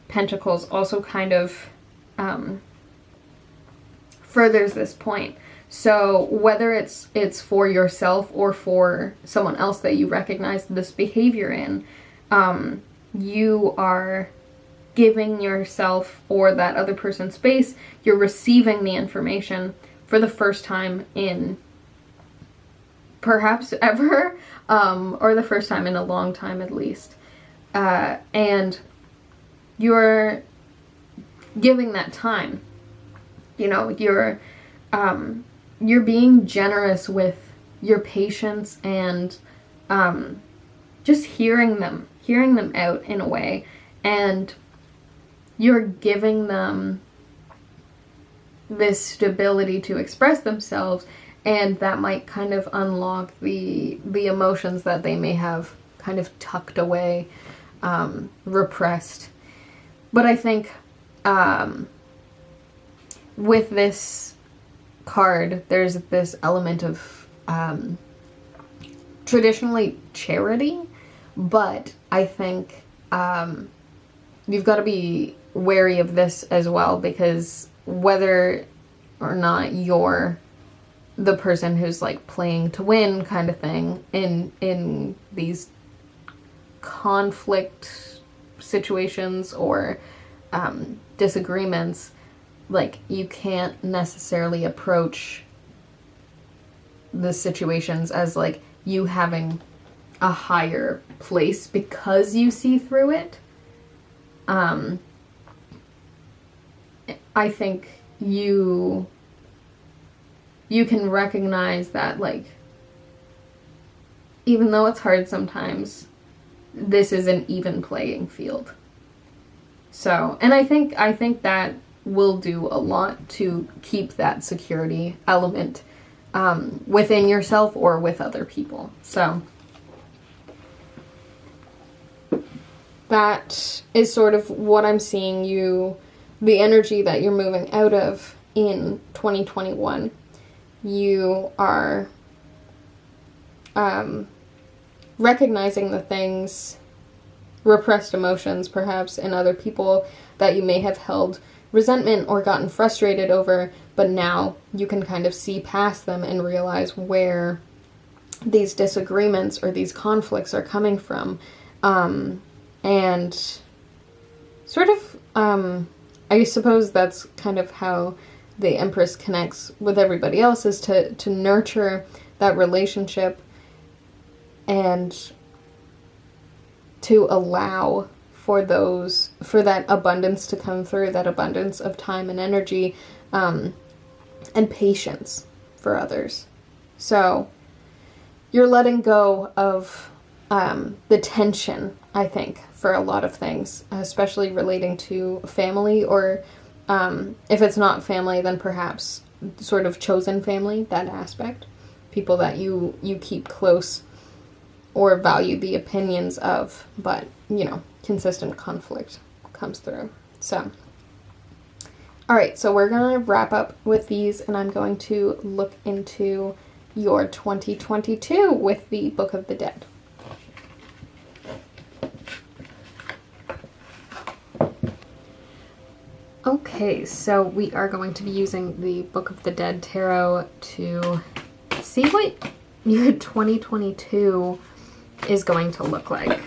[SPEAKER 1] Pentacles also kind of furthers this point. So whether it's for yourself or for someone else that you recognize this behavior in, you are giving yourself or that other person space. You're receiving the information for the first time in perhaps ever, or the first time in a long time at least. And you're giving that time. You know, you're being generous with your patience and just hearing them out in a way, and you're giving them this stability to express themselves, and that might kind of unlock the emotions that they may have kind of tucked away, repressed. But I think with this card, there's this element of traditionally charity, but I think you've got to be wary of this as well, because whether or not you're the person who's, like, playing to win kind of thing in these conflict situations or disagreements, like you can't necessarily approach the situations as like you having a higher place because you see through it. I think you can recognize that, like, even though it's hard sometimes, this is an even playing field. So, and I think that will do a lot to keep that security element within yourself or with other people. So that is sort of what I'm seeing you, the energy that you're moving out of in 2021. You are recognizing the things, repressed emotions perhaps in other people that you may have held resentment or gotten frustrated over, but now you can kind of see past them and realize where these disagreements or these conflicts are coming from. And sort of, I suppose that's kind of how the Empress connects with everybody else, is to nurture that relationship and to allow for that abundance to come through, that abundance of time and energy, and patience for others. So you're letting go of the tension, I think, for a lot of things, especially relating to family, or if it's not family, then perhaps sort of chosen family, that aspect. People that you keep close or value the opinions of, but, you know, consistent conflict comes through. So, all right, so we're going to wrap up with these, and I'm going to look into your 2022 with the Book of the Dead. Okay, so we are going to be using the Book of the Dead Tarot to see what your 2022 is going to look like.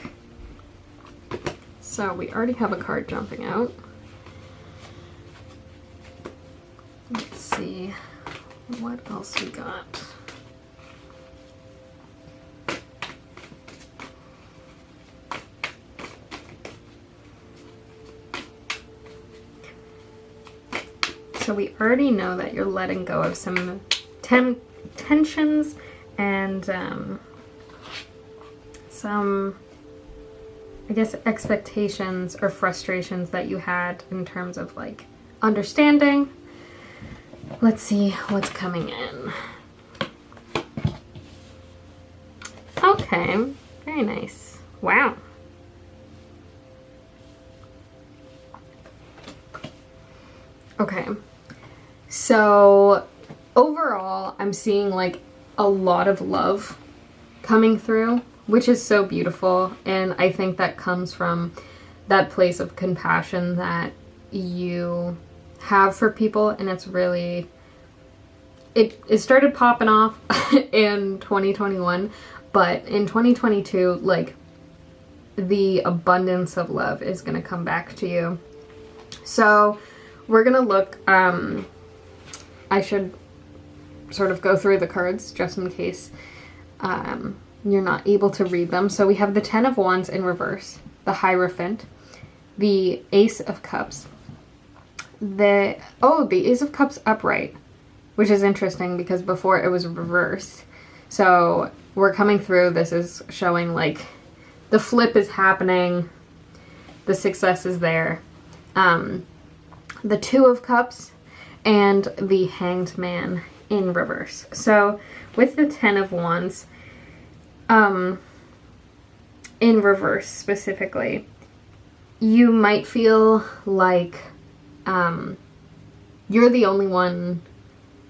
[SPEAKER 1] So we already have a card jumping out. Let's see what else we got. So we already know that you're letting go of some tensions and some, I guess, expectations or frustrations that you had in terms of like understanding. Let's see what's coming in. Okay, very nice. Wow. Okay, so overall, I'm seeing like a lot of love coming through, which is so beautiful. And I think that comes from that place of compassion that you have for people. And it's really, it started popping off in 2021, but in 2022, like, the abundance of love is going to come back to you. So we're going to look, I should sort of go through the cards just in case you're not able to read them. So we have the Ten of Wands in reverse, the Hierophant, the Ace of Cups, the Ace of Cups upright, which is interesting because before it was reversed. So we're coming through, this is showing like the flip is happening, the success is there. The Two of Cups and the Hanged Man in reverse. So with the Ten of Wands, in reverse specifically, you might feel like you're the only one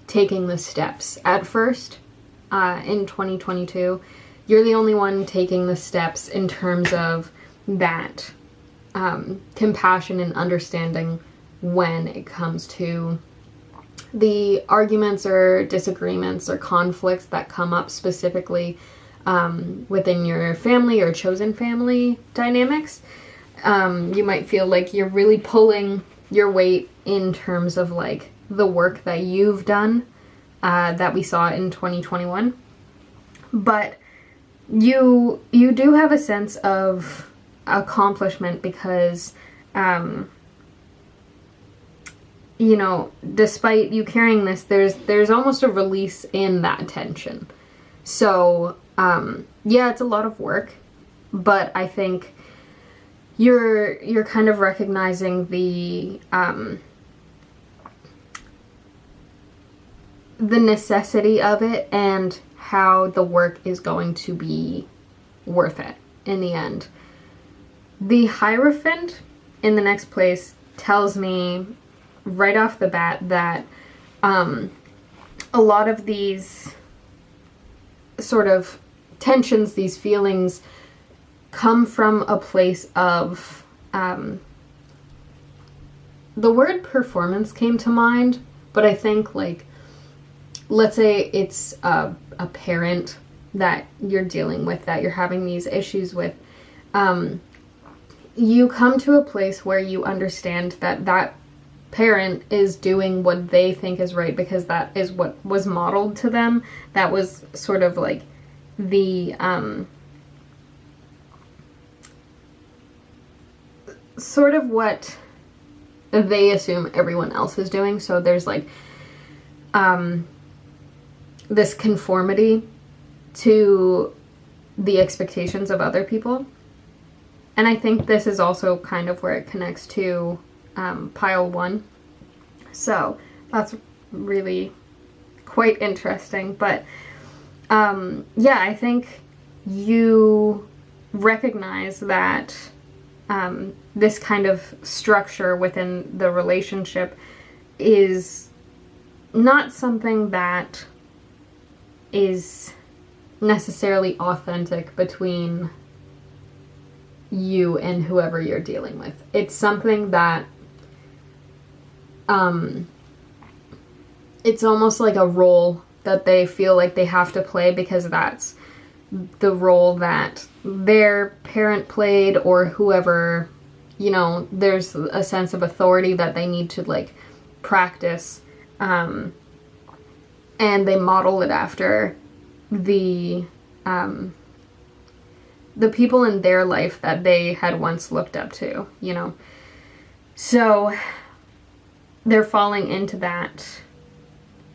[SPEAKER 1] taking the steps at first in 2022. You're the only one taking the steps in terms of that compassion and understanding when it comes to the arguments or disagreements or conflicts that come up specifically within your family or chosen family dynamics. You might feel like you're really pulling your weight in terms of like the work that you've done that we saw in 2021. But you do have a sense of accomplishment because, you know, despite you carrying this, there's almost a release in that tension. So, yeah, it's a lot of work, but I think you're kind of recognizing the necessity of it and how the work is going to be worth it in the end. The Hierophant in the next place tells me right off the bat that a lot of these sort of tensions, these feelings, come from a place of, the word performance came to mind, but I think like, let's say it's a parent that you're dealing with, that you're having these issues with, you come to a place where you understand that that parent is doing what they think is right because that is what was modeled to them. That was sort of like the sort of what they assume everyone else is doing. So there's like this conformity to the expectations of other people. And I think this is also kind of where it connects to pile 1. So that's really quite interesting. But yeah, I think you recognize that this kind of structure within the relationship is not something that is necessarily authentic between you and whoever you're dealing with. It's something that it's almost like a role that they feel like they have to play because that's the role that their parent played or whoever, you know, there's a sense of authority that they need to like practice, and they model it after the people in their life that they had once looked up to, you know. So they're falling into that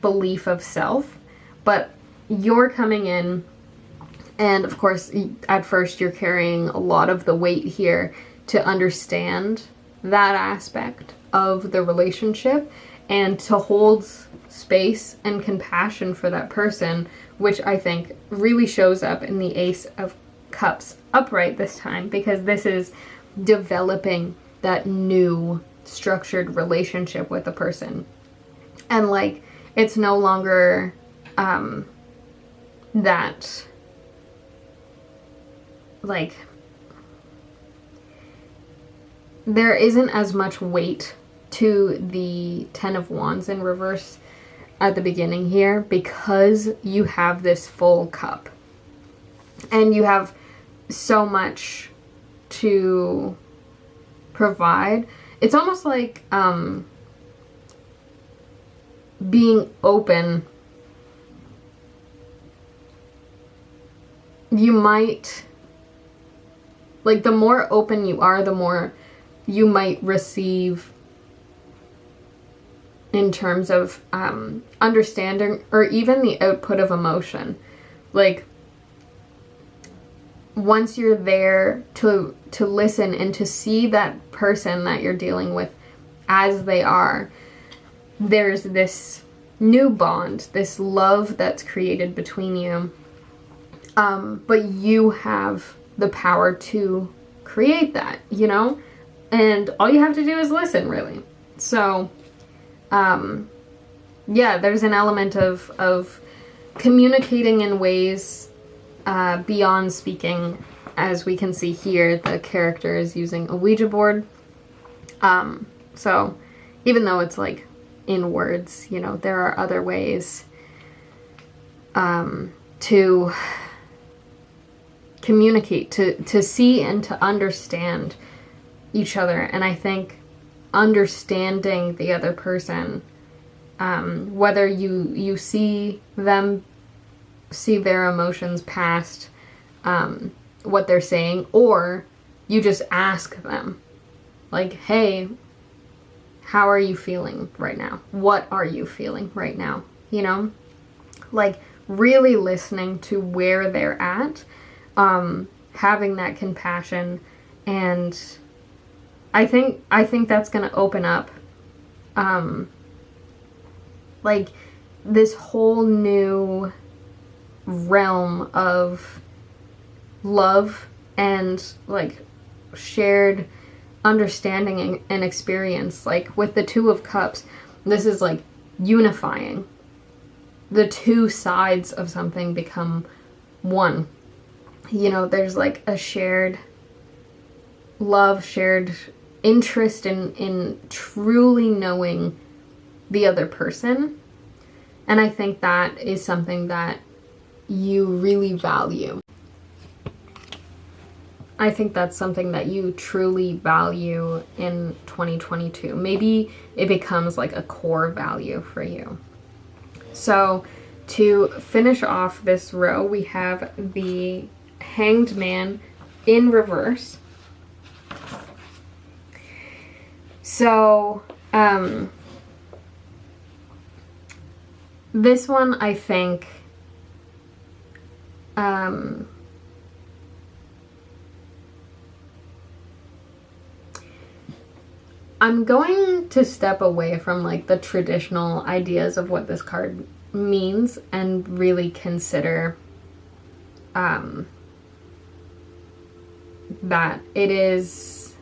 [SPEAKER 1] belief of self, but you're coming in, and of course at first you're carrying a lot of the weight here to understand that aspect of the relationship and to hold space and compassion for that person, which I think really shows up in the Ace of Cups upright this time, because this is developing that new structured relationship with a person. And like, it's no longer that like there isn't as much weight to the Ten of Wands in reverse at the beginning here, because you have this full cup and you have so much to provide. It's almost like being open. You might, like, the more open you are, the more you might receive in terms of understanding or even the output of emotion. Like, once you're there to listen and to see that person that you're dealing with as they are, there's this new bond, this love that's created between you. But you have the power to create that, you know? And all you have to do is listen, really. So, yeah, there's an element of communicating in ways beyond speaking. As we can see here, the character is using a Ouija board. So even though it's like in words, you know, there are other ways to communicate, to see and to understand each other. And I think understanding the other person, whether you see them, see their emotions past what they're saying, or you just ask them, like, hey, how are you feeling right now? What are you feeling right now? You know, like really listening to where they're at, having that compassion. And I think that's going to open up like this whole new realm of love and like shared understanding and experience. Like with the Two of Cups, this is like unifying. The two sides of something become one. You know, there's like a shared love, shared interest in truly knowing the other person. And I think that is something that you really value. I think that's something that you truly value in 2022. Maybe it becomes like a core value for you. So to finish off this row, we have the Hanged Man in reverse. So this one, I think, I'm going to step away from like the traditional ideas of what this card means and really consider that it is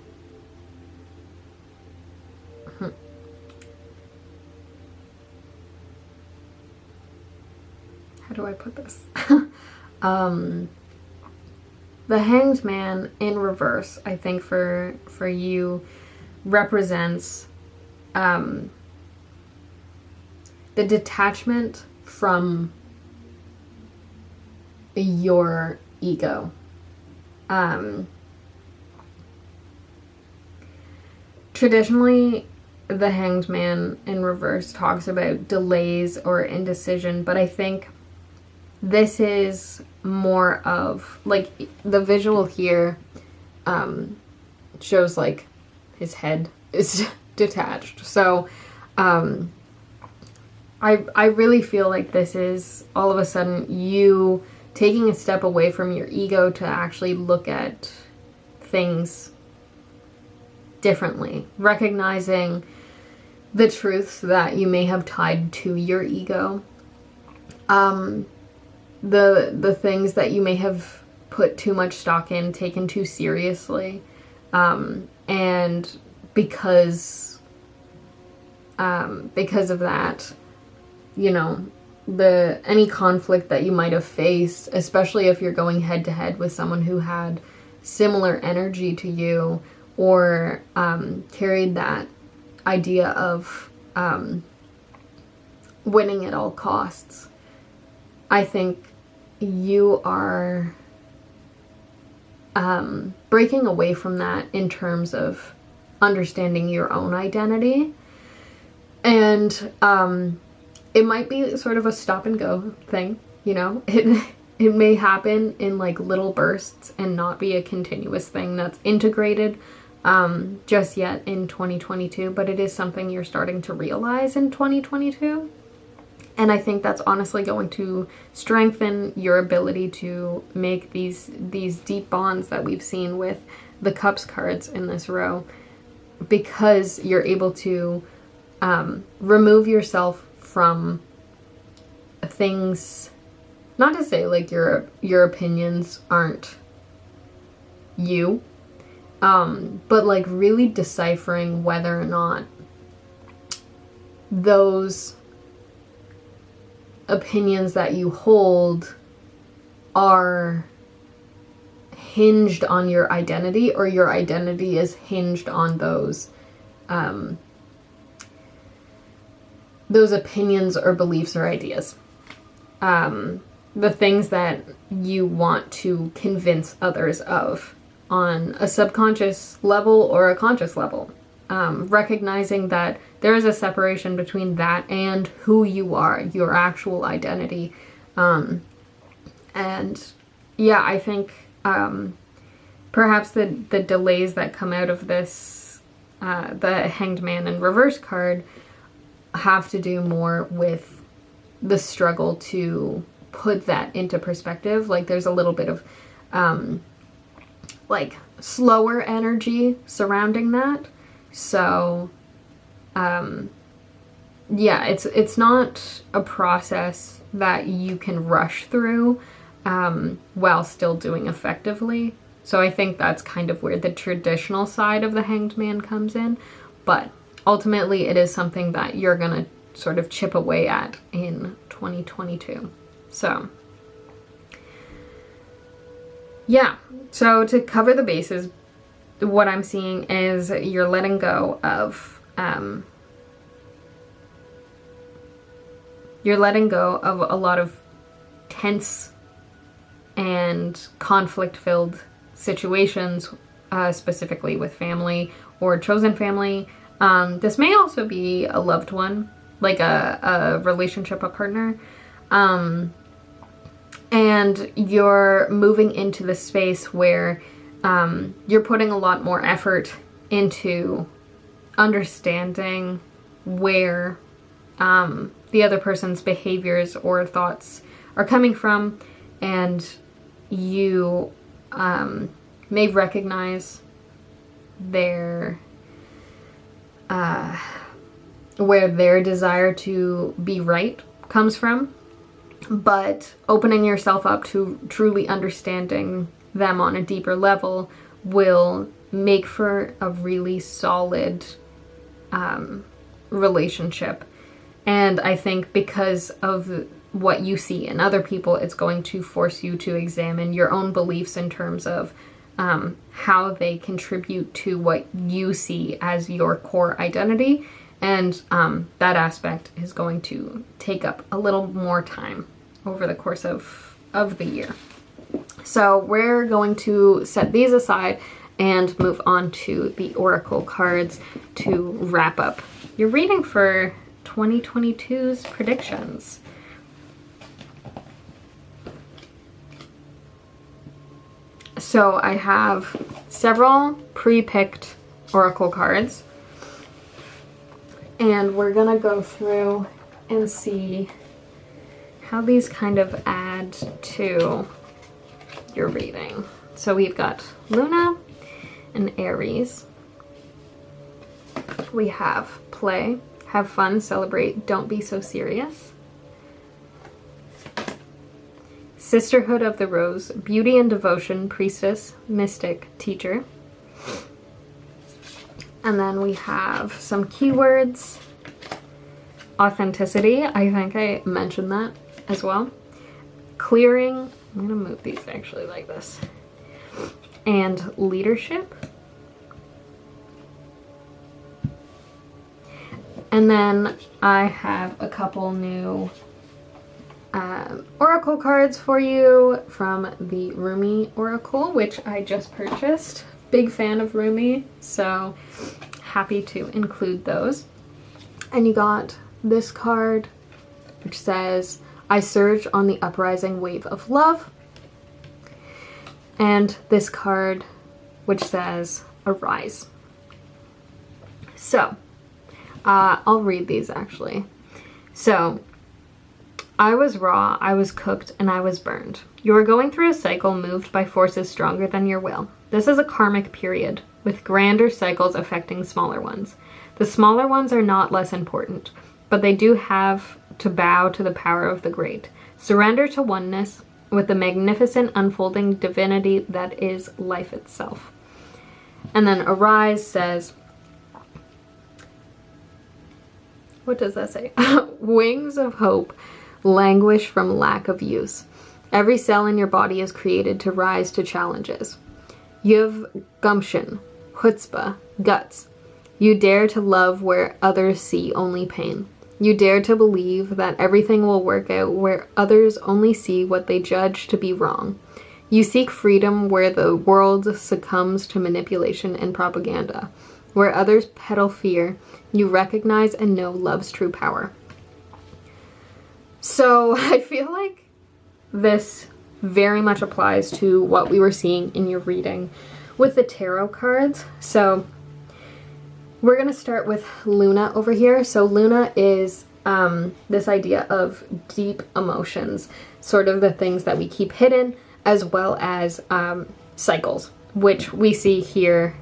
[SPEAKER 1] how do I put this? The Hanged Man in reverse, I think for you, represents the detachment from your ego. Traditionally, the Hanged Man in reverse talks about delays or indecision, but I think this is more of, like, the visual here shows like his head is detached. So I really feel like this is all of a sudden you taking a step away from your ego to actually look at things differently, recognizing the truths that you may have tied to your ego, the things that you may have put too much stock in, taken too seriously, and because of that, you know, any conflict that you might have faced, especially if you're going head to head with someone who had similar energy to you, or carried that idea of winning at all costs. I think you are breaking away from that in terms of understanding your own identity. And it might be sort of a stop and go thing, you know? It may happen in like little bursts and not be a continuous thing that's integrated just yet in 2022, but it is something you're starting to realize in 2022. And I think that's honestly going to strengthen your ability to make these deep bonds that we've seen with the Cups cards in this row, because you're able to remove yourself from things. Not to say like your opinions aren't you, but like really deciphering whether or not those opinions that you hold are hinged on your identity, or your identity is hinged on those opinions or beliefs or ideas. The things that you want to convince others of on a subconscious level or a conscious level. recognizing that there is a separation between that and who you are, your actual identity. And yeah, I think perhaps the delays that come out of this, the Hanged Man in reverse card, have to do more with the struggle to put that into perspective. Like there's a little bit of like slower energy surrounding that. So yeah, it's not a process that you can rush through while still doing effectively. So I think that's kind of where the traditional side of the Hanged Man comes in. But ultimately, it is something that you're going to sort of chip away at in 2022. So yeah, so to cover the bases, what I'm seeing is you're letting go of a lot of tense and conflict-filled situations, specifically with family or chosen family. This may also be a loved one, like a relationship, a partner. And you're moving into the space where you're putting a lot more effort into understanding where the other person's behaviors or thoughts are coming from, and you may recognize their where their desire to be right comes from, but opening yourself up to truly understanding them on a deeper level will make for a really solid relationship. And I think because of what you see in other people, it's going to force you to examine your own beliefs in terms of how they contribute to what you see as your core identity. And that aspect is going to take up a little more time over the course of the year. So we're going to set these aside and move on to the Oracle cards to wrap up your reading for 2022's predictions. So I have several pre-picked Oracle cards, and we're gonna go through and see how these kind of add to your reading. So we've got Luna and Aries. We have play, have fun, celebrate, don't be so serious. Sisterhood of the Rose, beauty and devotion, priestess, mystic, teacher. And then we have some keywords. Authenticity, I think I mentioned that as well. Clearing, I'm gonna move these actually like this. And leadership. And then I have a couple new Oracle cards for you from the Rumi Oracle, which I just purchased. Big fan of Rumi, so happy to include those. And you got this card, which says, I surge on the uprising wave of love. And this card, which says, arise. So, I'll read these actually. So, I was raw, I was cooked, and I was burned. You are going through a cycle moved by forces stronger than your will. This is a karmic period, with grander cycles affecting smaller ones. The smaller ones are not less important, but they do have to bow to the power of the great. Surrender to oneness with the magnificent unfolding divinity that is life itself. And then Arise says, what does that say? Wings of hope languish from lack of use. Every cell in your body is created to rise to challenges. You have gumption, chutzpah, guts. You dare to love where others see only pain. You dare to believe that everything will work out where others only see what they judge to be wrong. You seek freedom where the world succumbs to manipulation and propaganda. Where others peddle fear, you recognize and know love's true power. So I feel like this very much applies to what we were seeing in your reading with the tarot cards. So we're going to start with Luna over here. So Luna is this idea of deep emotions, sort of the things that we keep hidden, as well as cycles, which we see here,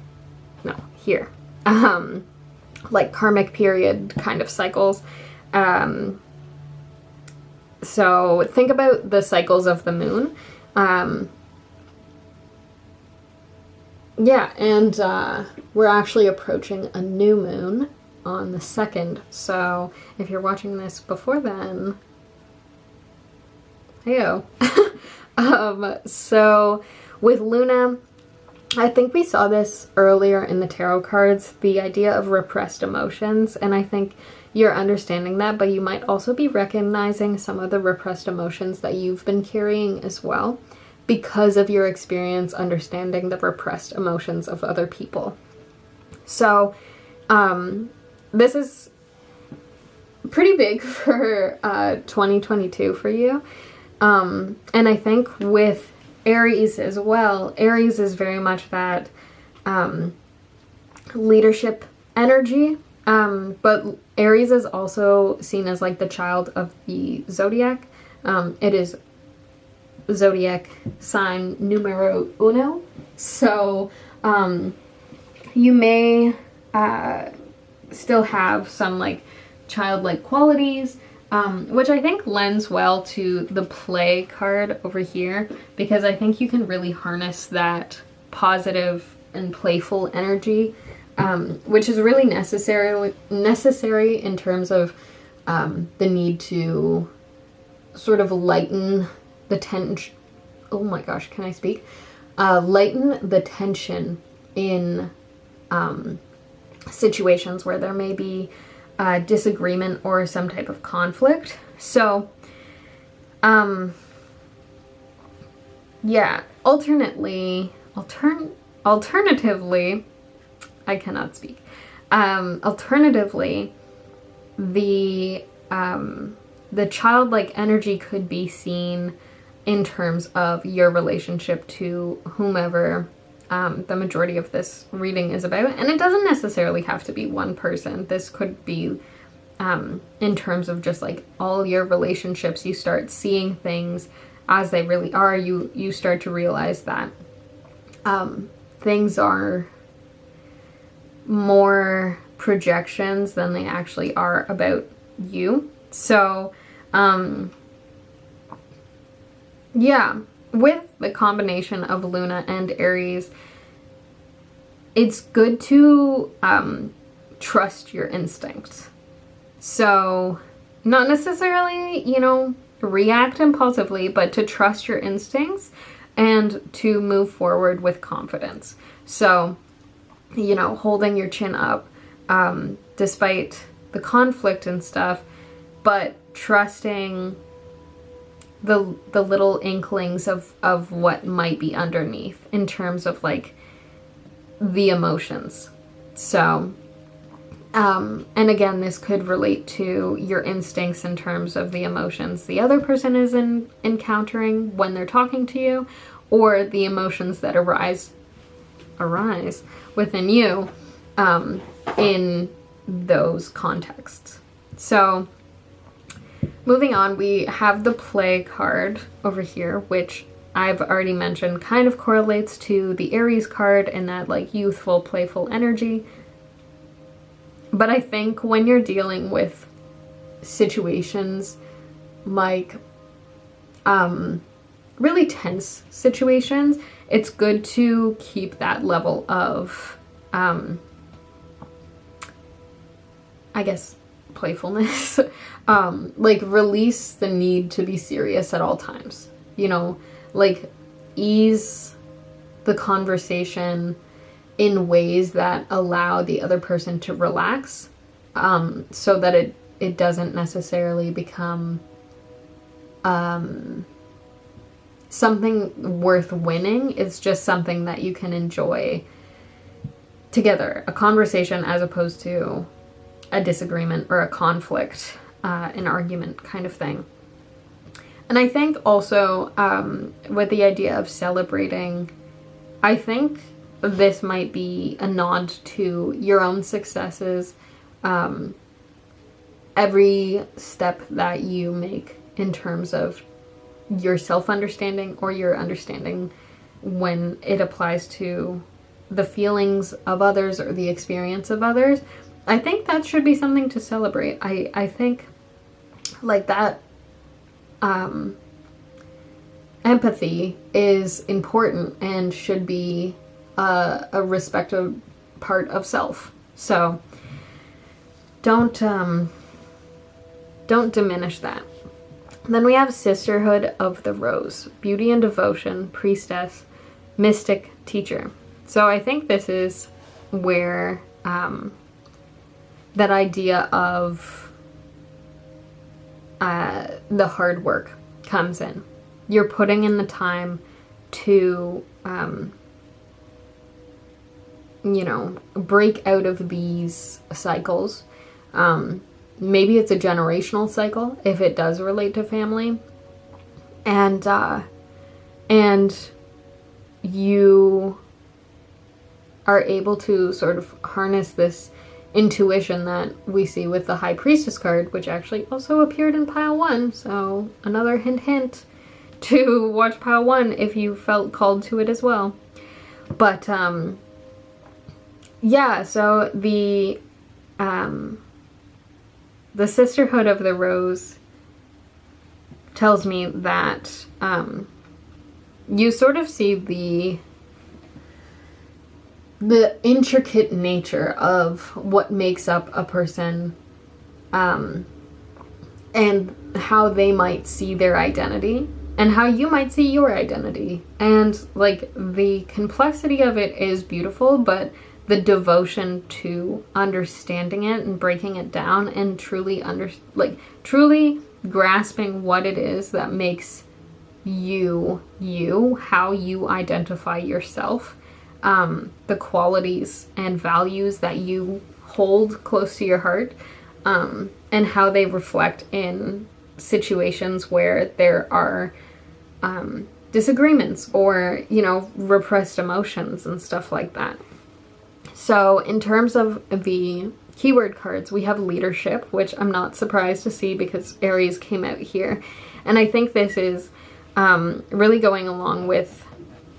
[SPEAKER 1] like karmic period kind of cycles. So think about the cycles of the moon. Yeah, and we're actually approaching a new moon on the 2nd. So if you're watching this before then, heyo. So with Luna, I think we saw this earlier in the tarot cards, the idea of repressed emotions, and I think you're understanding that, but you might also be recognizing some of the repressed emotions that you've been carrying as well, because of your experience understanding the repressed emotions of other people. So this is pretty big for 2022 for you. And I think with Aries as well, Aries is very much that leadership energy, but Aries is also seen as like the child of the zodiac. It is zodiac sign numero uno. So you may still have some like childlike qualities, which I think lends well to the play card over here, because I think you can really harness that positive and playful energy, which is really necessary in terms of the need to sort of lighten the tension. Oh my gosh, can I speak? Lighten the tension in situations where there may be disagreement or some type of conflict. So, yeah, alternatively, I cannot speak. Alternatively, the childlike energy could be seen in terms of your relationship to whomever the majority of this reading is about. And it doesn't necessarily have to be one person. This could be in terms of just like all your relationships. You start seeing things as they really are. You start to realize that things are more projections than they actually are about you. So yeah, with the combination of Luna and Aries, it's good to trust your instincts. So not necessarily, react impulsively, but to trust your instincts and to move forward with confidence. So, holding your chin up despite the conflict and stuff, but trusting the little inklings of what might be underneath in terms of like the emotions. So, and again, this could relate to your instincts in terms of the emotions the other person is encountering when they're talking to you, or the emotions that arise within you in those contexts. So moving on, we have the play card over here, which I've already mentioned kind of correlates to the Aries card in that like youthful, playful energy. But I think when you're dealing with situations like really tense situations, it's good to keep that level of I guess playfulness. Like release the need to be serious at all times, like ease the conversation in ways that allow the other person to relax, so that it doesn't necessarily become something worth winning. It's just something that you can enjoy together, a conversation as opposed to a disagreement or a conflict, an argument kind of thing. And I think also with the idea of celebrating, I think this might be a nod to your own successes, every step that you make in terms of your self-understanding or your understanding when it applies to the feelings of others or the experience of others. I think that should be something to celebrate. I think like that empathy is important and should be a respected part of self. So don't diminish that. Then we have Sisterhood of the Rose, beauty and devotion, priestess, mystic, teacher. So I think this is where that idea of the hard work comes in. You're putting in the time to, break out of these cycles. Maybe it's a generational cycle if it does relate to family. And you are able to sort of harness this intuition that we see with the High Priestess card, which actually also appeared in pile 1. So another hint to watch pile 1 if you felt called to it as well. But yeah, so the Sisterhood of the Rose tells me that you sort of see the intricate nature of what makes up a person, and how they might see their identity and how you might see your identity. And like the complexity of it is beautiful, but the devotion to understanding it and breaking it down and truly grasping what it is that makes you, how you identify yourself, the qualities and values that you hold close to your heart, and how they reflect in situations where there are disagreements or, repressed emotions and stuff like that. So in terms of the keyword cards, we have leadership, which I'm not surprised to see because Aries came out here. And I think this is really going along with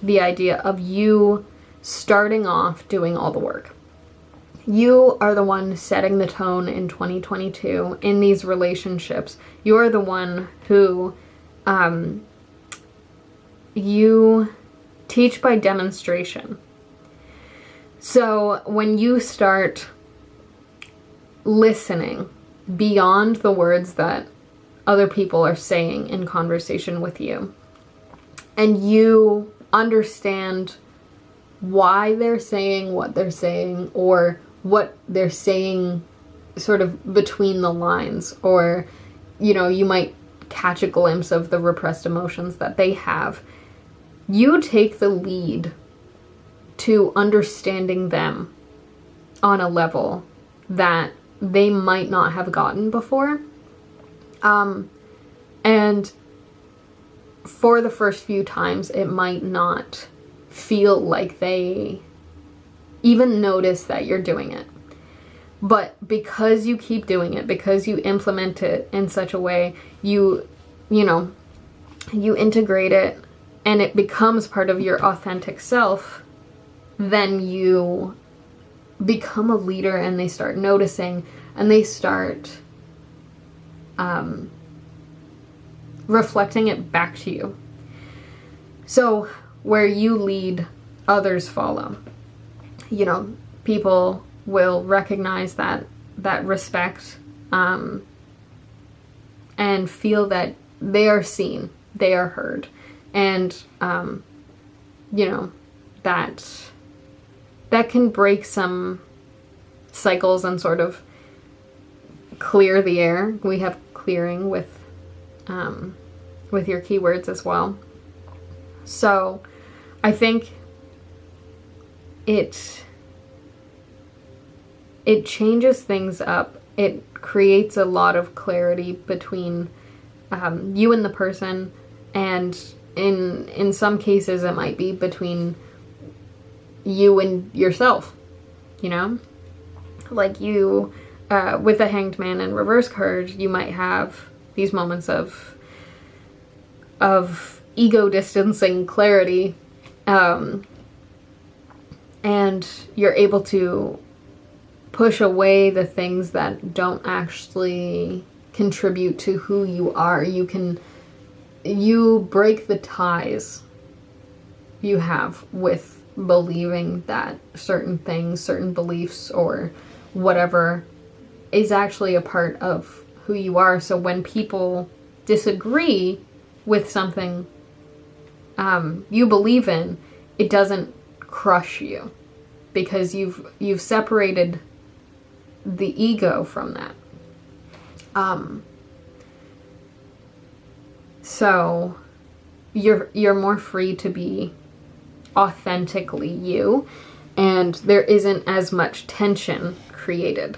[SPEAKER 1] the idea of you starting off doing all the work. You are the one setting the tone in 2022 in these relationships. You are the one who you teach by demonstration. So when you start listening beyond the words that other people are saying in conversation with you, and you understand why they're saying what they're saying, or what they're saying sort of between the lines, or, you might catch a glimpse of the repressed emotions that they have, you take the lead to understanding them on a level that they might not have gotten before. And for the first few times, it might not feel like they even notice that you're doing it. But because you keep doing it, because you implement it in such a way, you integrate it and it becomes part of your authentic self, then you become a leader and they start noticing and they start reflecting it back to you. So where you lead, others follow. People will recognize that respect, and feel that they are seen, they are heard, and that can break some cycles and sort of clear the air. We have clearing with your keywords as well. So I think it it changes things up. It creates a lot of clarity between you and the person, and in some cases it might be between you and yourself, you know? Like you, with the Hanged Man and Reverse card, you might have these moments of ego distancing clarity, and you're able to push away the things that don't actually contribute to who you are. You break the ties you have with believing that certain things, certain beliefs, or whatever is actually a part of who you are. So when people disagree with something you believe in, it doesn't crush you, because you've separated the ego from that. So you're more free to be authentically you, and there isn't as much tension created.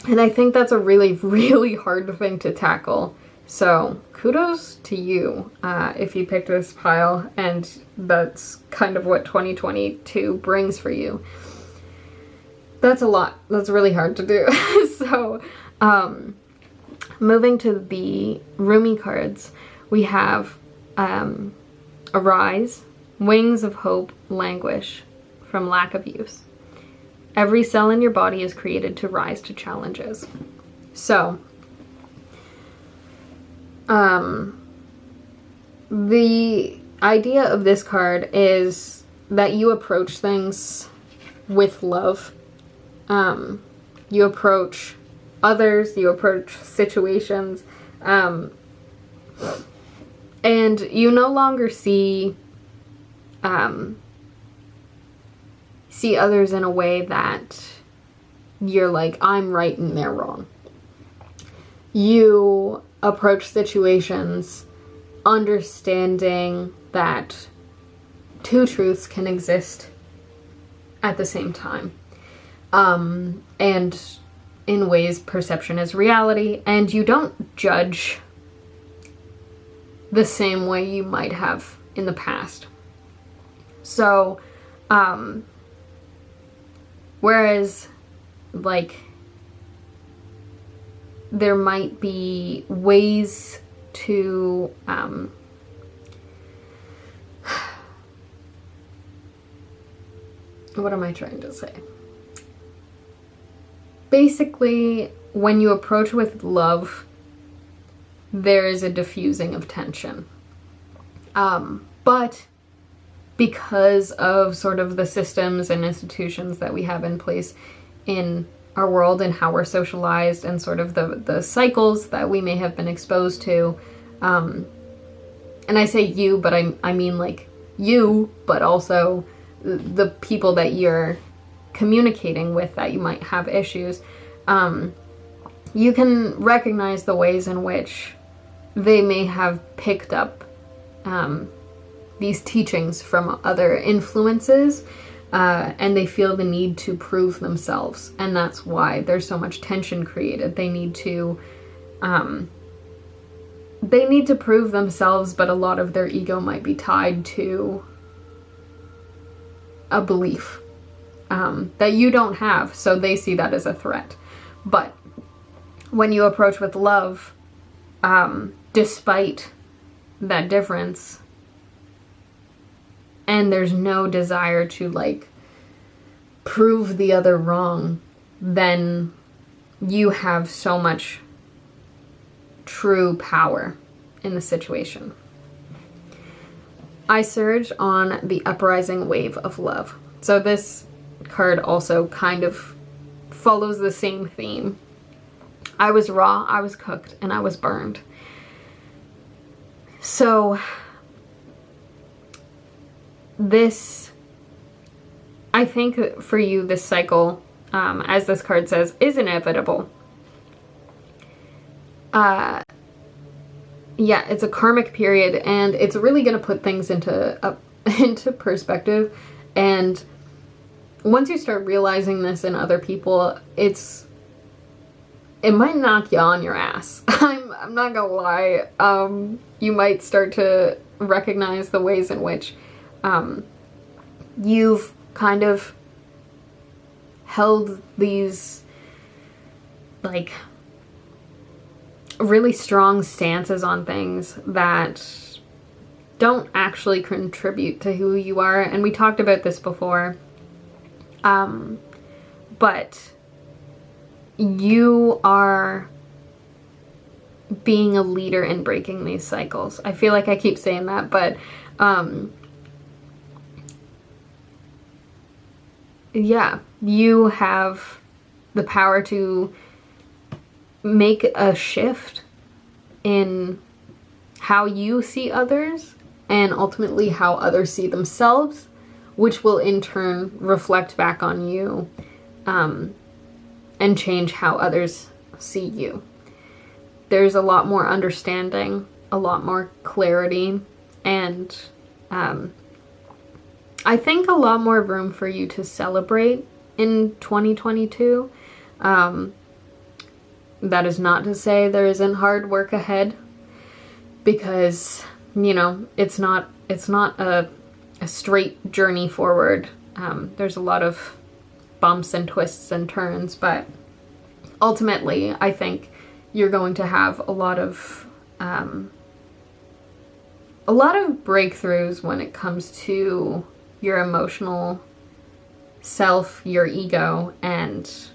[SPEAKER 1] And I think that's a really, really hard thing to tackle. So kudos to you if you picked this pile, and that's kind of what 2022 brings for you. That's a lot. That's really hard to do. So moving to the Rumi cards, we have Arise, Wings of Hope Languish from Lack of Use. Every cell in your body is created to rise to challenges. So, the idea of this card is that you approach things with love. You approach others, you approach situations, and you no longer see others in a way that you're like, I'm right and they're wrong. You approach situations understanding that two truths can exist at the same time. And in ways, perception is reality, and you don't judge the same way you might have in the past. So, whereas, like, there might be ways to, what am I trying to say? Basically, when you approach with love, there is a diffusing of tension. But because of sort of the systems and institutions that we have in place in our world and how we're socialized and sort of the cycles that we may have been exposed to, and I say you, but I mean like you, but also the people that you're communicating with that you might have issues, you can recognize the ways in which they may have picked up these teachings from other influences, and they feel the need to prove themselves, and that's why there's so much tension created. They need to prove themselves, but a lot of their ego might be tied to a belief that you don't have, so they see that as a threat. But when you approach with love, despite that difference, and there's no desire to, like, prove the other wrong, then you have so much true power in the situation. I surge on the uprising wave of love. So this card also kind of follows the same theme. I was raw, I was cooked, and I was burned. So this, I think for you, this cycle, as this card says, is inevitable. Yeah, it's a karmic period, and it's really going to put things into perspective. And once you start realizing this in other people, it might knock you on your ass. I'm not gonna lie. You might start to recognize the ways in which you've kind of held these like really strong stances on things that don't actually contribute to who you are. And we talked about this before. But you are being a leader in breaking these cycles. I feel like I keep saying that, but yeah, you have the power to make a shift in how you see others and ultimately how others see themselves, which will in turn reflect back on you and change how others see you. There's a lot more understanding, a lot more clarity, and I think a lot more room for you to celebrate in 2022. That is not to say there isn't hard work ahead, because, you know, it's not a straight journey forward. There's a lot of bumps and twists and turns, but ultimately I think you're going to have a lot of breakthroughs when it comes to your emotional self, your ego, and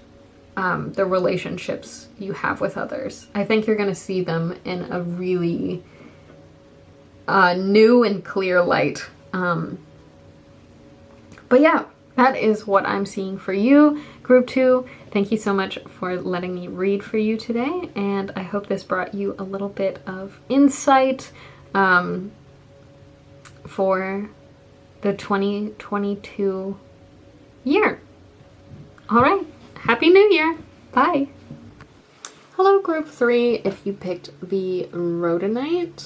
[SPEAKER 1] the relationships you have with others. I think you're going to see them in a really new and clear light. But yeah, that is what I'm seeing for you, Group 2. Thank you so much for letting me read for you today, and I hope this brought you a little bit of insight for the 2022 year. All right, Happy New Year. Bye. Hello, Group 3. If you picked the Rhodonite,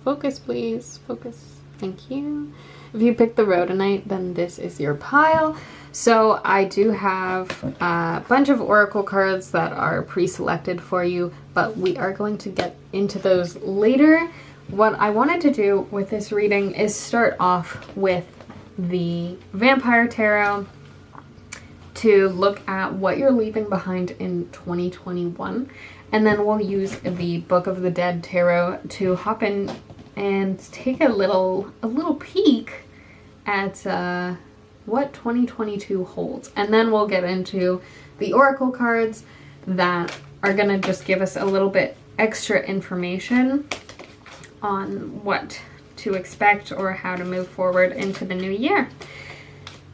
[SPEAKER 1] focus please, focus. Thank you. If you picked the Rhodonite, then this is your pile. So I do have a bunch of oracle cards that are pre-selected for you, but we are going to get into those later. What I wanted to do with this reading is start off with the Vampire Tarot to look at what you're leaving behind in 2021, and then we'll use the Book of the Dead Tarot to hop in and take a little peek at what 2022 holds. And then we'll get into the oracle cards that are gonna just give us a little bit extra information on what to expect or how to move forward into the new year.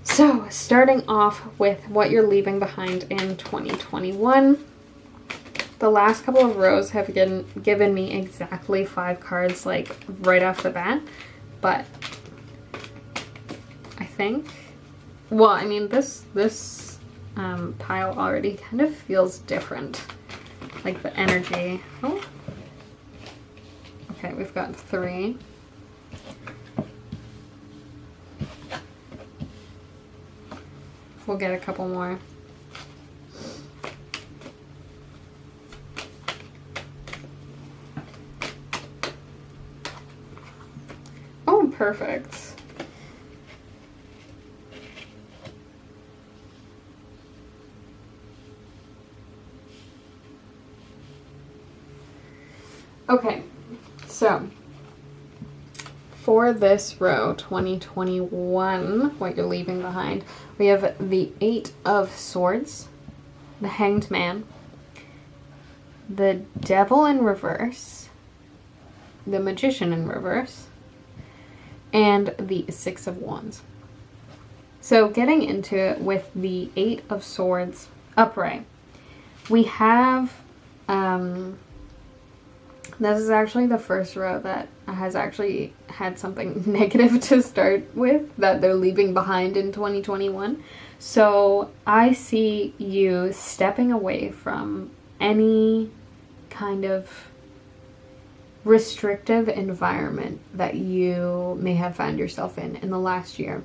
[SPEAKER 1] So, starting off with what you're leaving behind in 2021. The last couple of rows have given me exactly 5 cards, like, right off the bat. But I think, well, I mean, this pile already kind of feels different. Like, the energy. Oh. Okay, we've got 3. We'll get a couple more. Oh, perfect. Okay, so for this row, 2021, what you're leaving behind, we have the 8 of Swords, the Hanged Man, the Devil in reverse, the Magician in reverse, and the 6 of Wands. So getting into it with the 8 of Swords upright, we have, this is actually the first row that has actually had something negative to start with that they're leaving behind in 2021. So I see you stepping away from any kind of restrictive environment that you may have found yourself in the last year.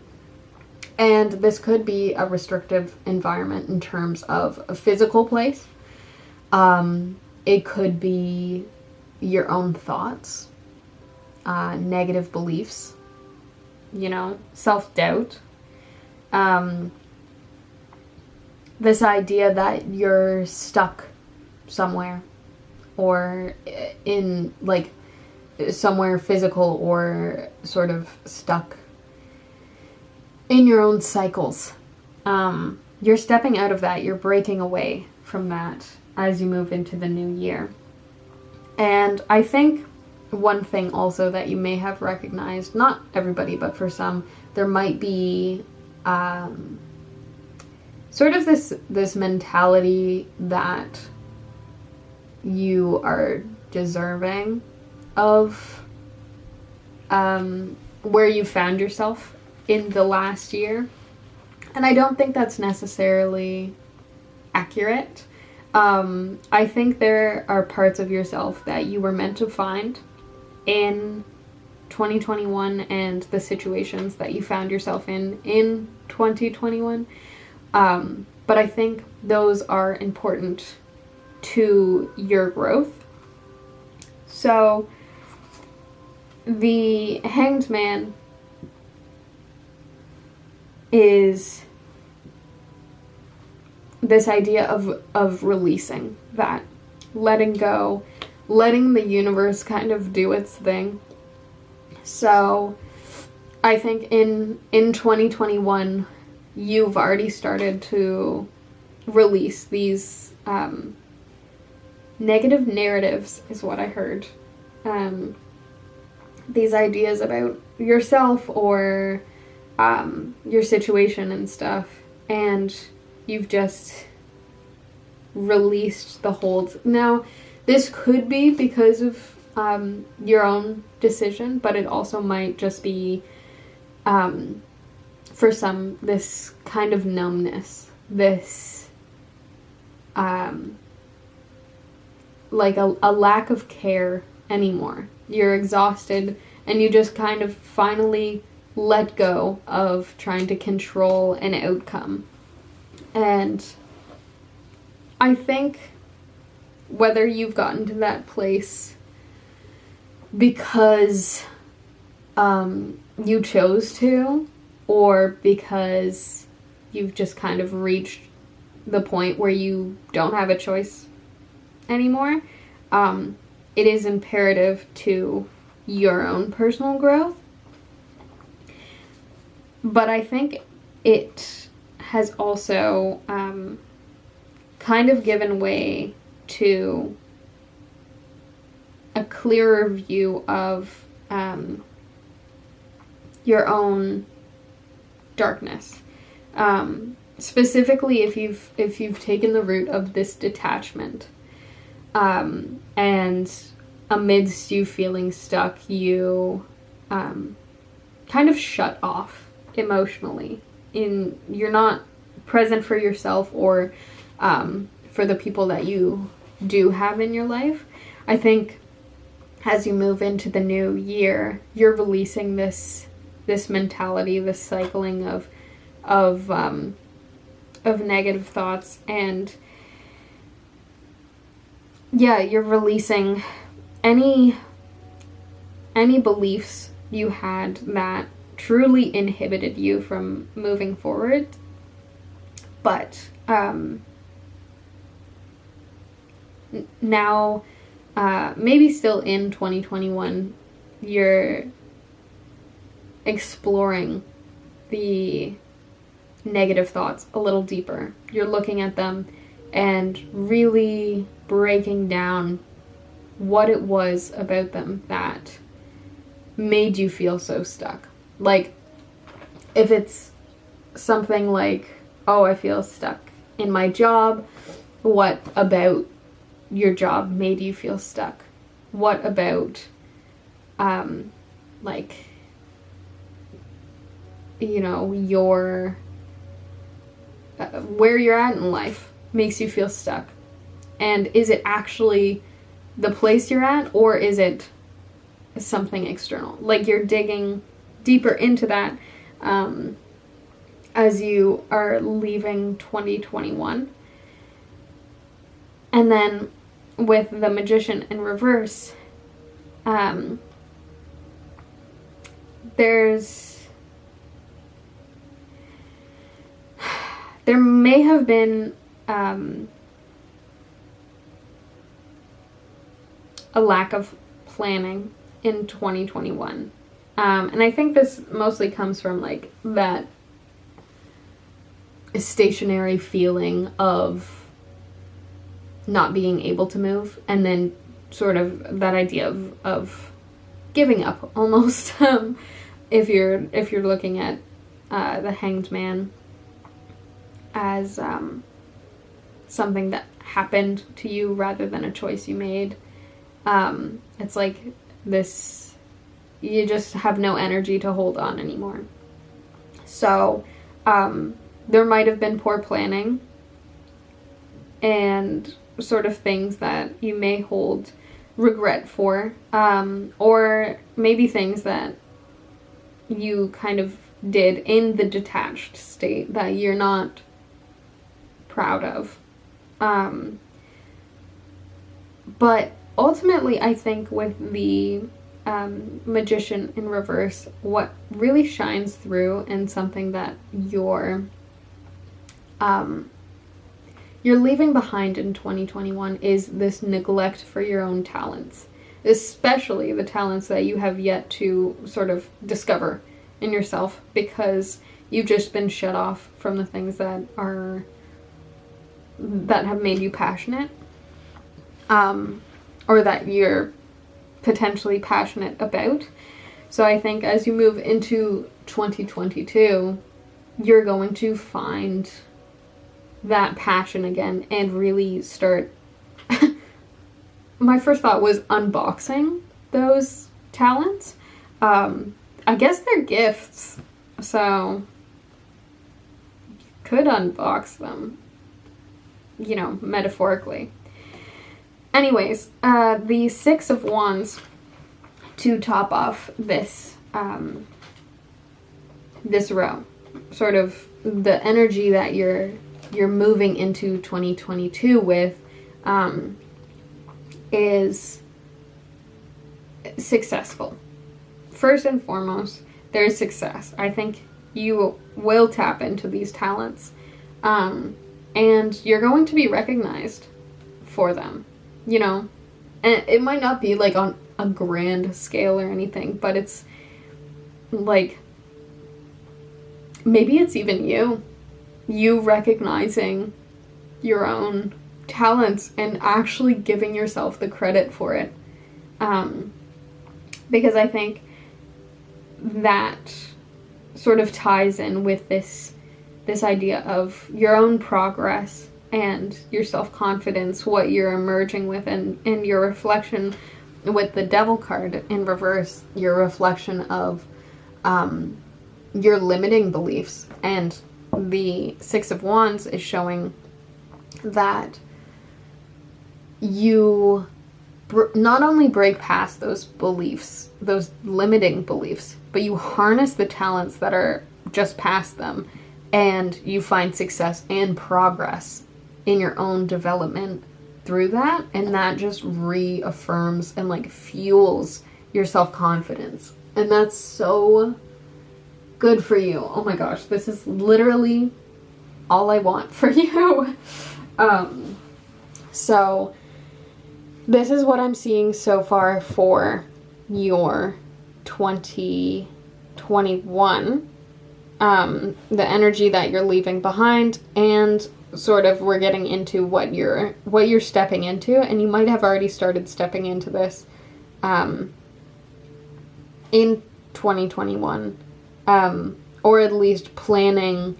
[SPEAKER 1] And this could be a restrictive environment in terms of a physical place. It could be your own thoughts, negative beliefs, you know, self-doubt. This idea that you're stuck somewhere, or in, like, somewhere physical, or sort of stuck in your own cycles. You're stepping out of that. You're breaking away from that as you move into the new year. And I think one thing also that you may have recognized, not everybody, but for some, there might be sort of this mentality that you are deserving of where you found yourself in the last year. And I don't think that's necessarily accurate. I think there are parts of yourself that you were meant to find in 2021 and the situations that you found yourself in 2021. But I think those are important to your growth. So the Hanged Man is this idea of releasing that, letting go, letting the universe kind of do its thing. So I think in 2021, you've already started to release these negative narratives, is what I heard. These ideas about yourself or your situation and stuff, and you've just released the holds. Now, this could be because of your own decision, but it also might just be, for some, this kind of numbness, this, like a lack of care anymore. You're exhausted, and you just kind of finally let go of trying to control an outcome. And I think whether you've gotten to that place because you chose to, or because you've just kind of reached the point where you don't have a choice anymore, it is imperative to your own personal growth. But I think it has also kind of given way to a clearer view of your own darkness. Specifically, if you've taken the route of this detachment, and amidst you feeling stuck, you kind of shut off emotionally. You're not present for yourself or for the people that you do have in your life. I think as you move into the new year, you're releasing this mentality, this cycling of negative thoughts, and yeah, you're releasing any beliefs you had that truly inhibited you from moving forward. But now, maybe still in 2021, you're exploring the negative thoughts a little deeper. You're looking at them and really breaking down what it was about them that made you feel so stuck. Like, if it's something like, oh, I feel stuck in my job, what about your job made you feel stuck? What about, like, you know, your, where you're at in life makes you feel stuck? And is it actually the place you're at, or is it something external? Like, you're digging deeper into that as you are leaving 2021. And then with the Magician in reverse, there may have been a lack of planning in 2021. And I think this mostly comes from like that stationary feeling of not being able to move, and then sort of that idea of giving up almost. If you're looking at the Hanged Man as something that happened to you rather than a choice you made, it's like this, you just have no energy to hold on anymore. So there might have been poor planning and sort of things that you may hold regret for, or maybe things that you kind of did in the detached state that you're not proud of. But ultimately, I think with the Magician in reverse, what really shines through and something that you're leaving behind in 2021 is this neglect for your own talents, especially the talents that you have yet to sort of discover in yourself, because you've just been shut off from the things that have made you passionate, or that you're potentially passionate about. So I think as you move into 2022, you're going to find that passion again and really start. My first thought was unboxing those talents. I guess they're gifts, so you could unbox them, you know, metaphorically. Anyways, the Six of Wands, to top off this this row, sort of the energy that you're moving into 2022 with, is successful. First and foremost, there's success. I think you will tap into these talents, and you're going to be recognized for them, you know. And it might not be like on a grand scale or anything, but it's like, maybe it's even you recognizing your own talents and actually giving yourself the credit for it. Because I think that sort of ties in with this idea of your own progress and your self-confidence, what you're emerging with, and your reflection with the Devil card in reverse, your reflection of your limiting beliefs. And the Six of Wands is showing that you not only break past those beliefs, those limiting beliefs, but you harness the talents that are just past them, and you find success and progress in your own development through that, and that just reaffirms and like fuels your self-confidence. And that's so good for you. Oh my gosh, this is literally all I want for you. So this is what I'm seeing so far for your 2021. The energy that you're leaving behind, and sort of we're getting into what you're stepping into, and you might have already started stepping into this in 2021, or at least planning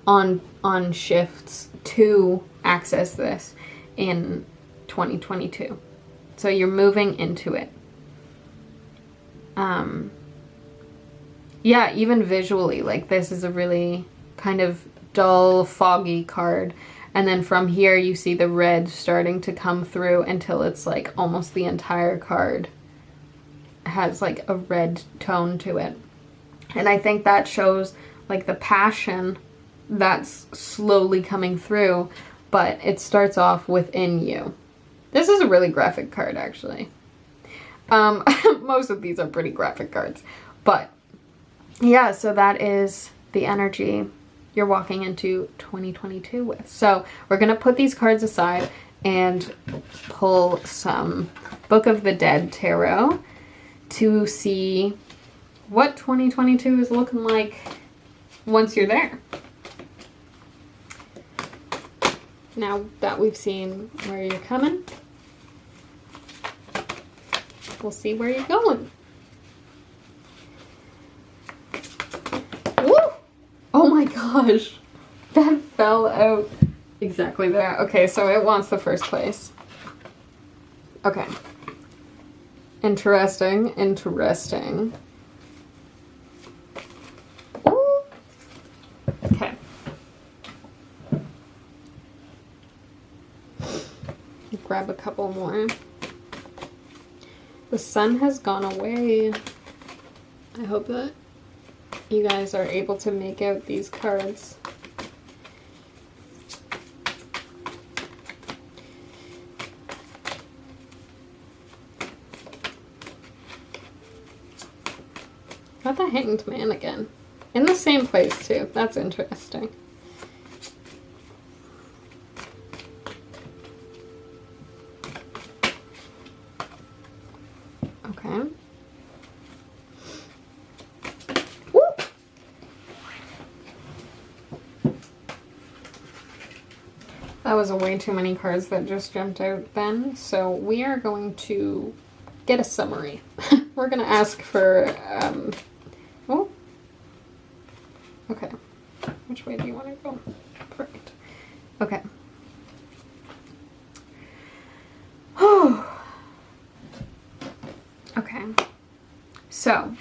[SPEAKER 1] on shifts to access this in 2022. So you're moving into it. Yeah, even visually, like this is a really kind of dull, foggy card. And then from here you see the red starting to come through until it's like almost the entire card has like a red tone to it. And I think that shows like the passion that's slowly coming through, but it starts off within you. This is a really graphic card, actually. Most of these are pretty graphic cards, but yeah, so that is the energy you're walking into 2022 with. So we're going to put these cards aside and pull some Book of the Dead tarot to see what 2022 is looking like once you're there. Now that we've seen where you're coming, we'll see where you're going. Woo! Oh my gosh, that fell out exactly there. Okay, so it wants the first place. Okay. Interesting, interesting. Ooh. Okay. Grab a couple more. The sun has gone away. I hope that you guys are able to make out these cards. Got the Hanged Man again. In the same place too. That's interesting. Okay. Woo! That was way too many cards that just jumped out then. So we are going to get a summary. We're going to ask for, oh, okay. Which way do you want to go? Perfect. Okay. Okay. So,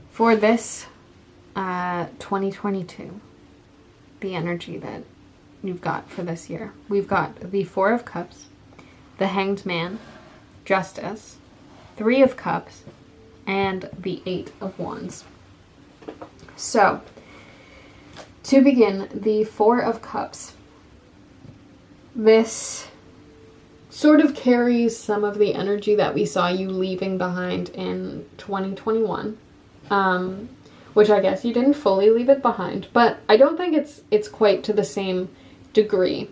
[SPEAKER 1] for this 2022, the energy that you've got for this year, we've got the Four of Cups, the Hanged Man, Justice, Three of Cups, and the Eight of Wands. So, to begin, the Four of Cups. This sort of carries some of the energy that we saw you leaving behind in 2021. Which I guess you didn't fully leave it behind, but I don't think it's quite to the same degree.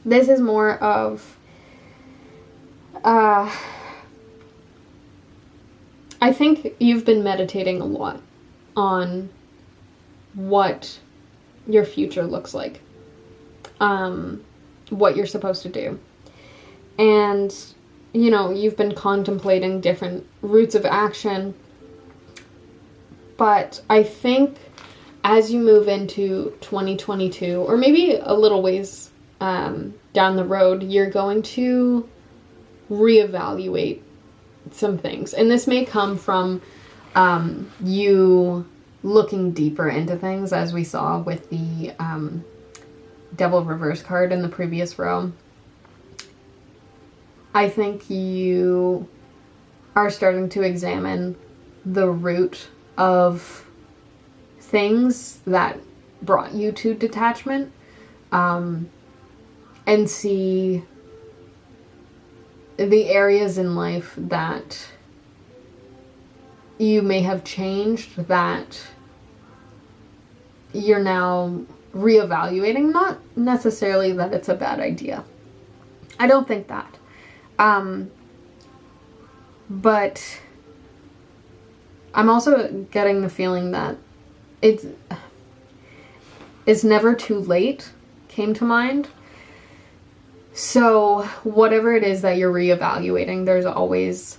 [SPEAKER 1] This is more of I think you've been meditating a lot on what your future looks like, what you're supposed to do. And, you know, you've been contemplating different routes of action. But I think as you move into 2022, or maybe a little ways down the road, you're going to reevaluate some things. And this may come from you looking deeper into things, as we saw with the Devil Reverse card in the previous row. I think you are starting to examine the root of things that brought you to detachment, and see the areas in life that you may have changed, that you're now reevaluating. Not necessarily that it's a bad idea. I don't think that. But I'm also getting the feeling that it's never too late came to mind. So whatever it is that you're reevaluating, there's always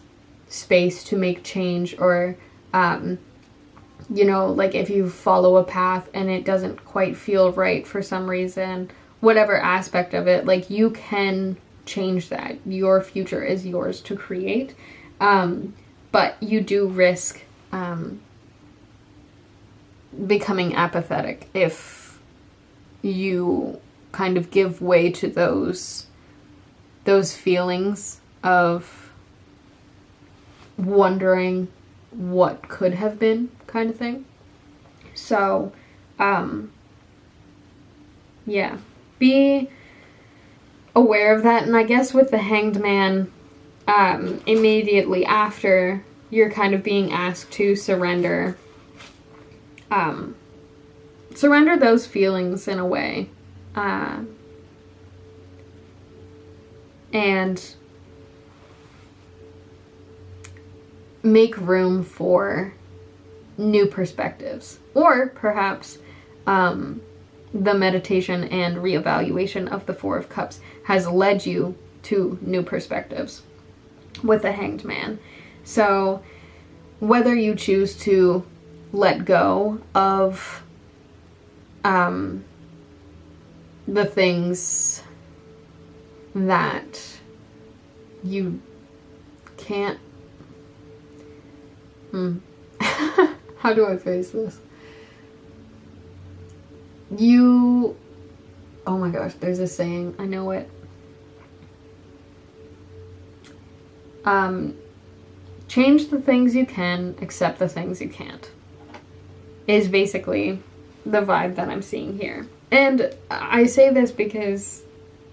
[SPEAKER 1] space to make change, or you know, like if you follow a path and it doesn't quite feel right for some reason, whatever aspect of it, like you can change that. Your future is yours to create. But you do risk becoming apathetic if you kind of give way to those feelings of wondering what could have been, kind of thing. So Yeah, be aware of that. And I guess with the Hanged Man, immediately after you're kind of being asked to surrender, surrender those feelings in a way, and make room for new perspectives, or perhaps the meditation and reevaluation of the Four of Cups has led you to new perspectives with the Hanged Man. So whether you choose to let go of the things that you can't how do I phrase this? Oh my gosh, there's a saying, I know it. Change the things you can, accept the things you can't, is basically the vibe that I'm seeing here. And I say this because,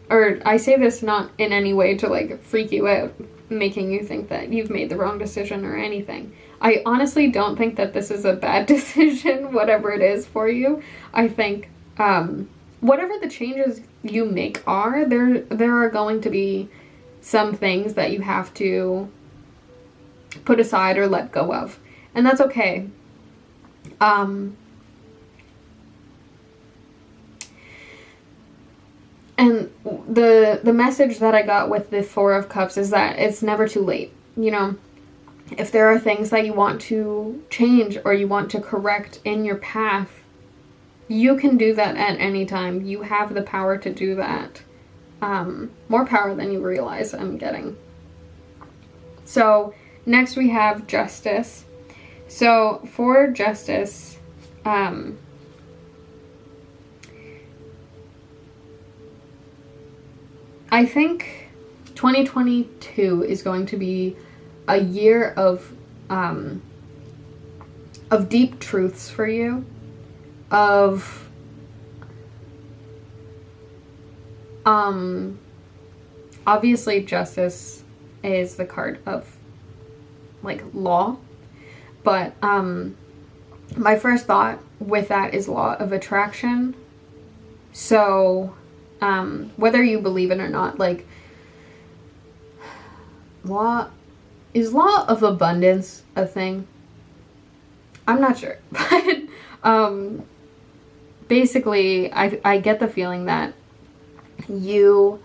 [SPEAKER 1] or I say this not in any way to like freak you out, making you think that you've made the wrong decision or anything. I honestly don't think that this is a bad decision, whatever it is for you. I think whatever the changes you make are, there are going to be some things that you have to put aside or let go of. And that's okay. And the message that I got with the Four of Cups is that it's never too late. You know, if there are things that you want to change or you want to correct in your path, you can do that at any time. You have the power to do that. More power than you realize I'm getting. So next we have Justice. So for Justice, I think 2022 is going to be a year of deep truths for you, of obviously Justice is the card of like law, but my first thought with that is law of attraction. So whether you believe it or not, like law of abundance a thing? I'm not sure, but basically I get the feeling that you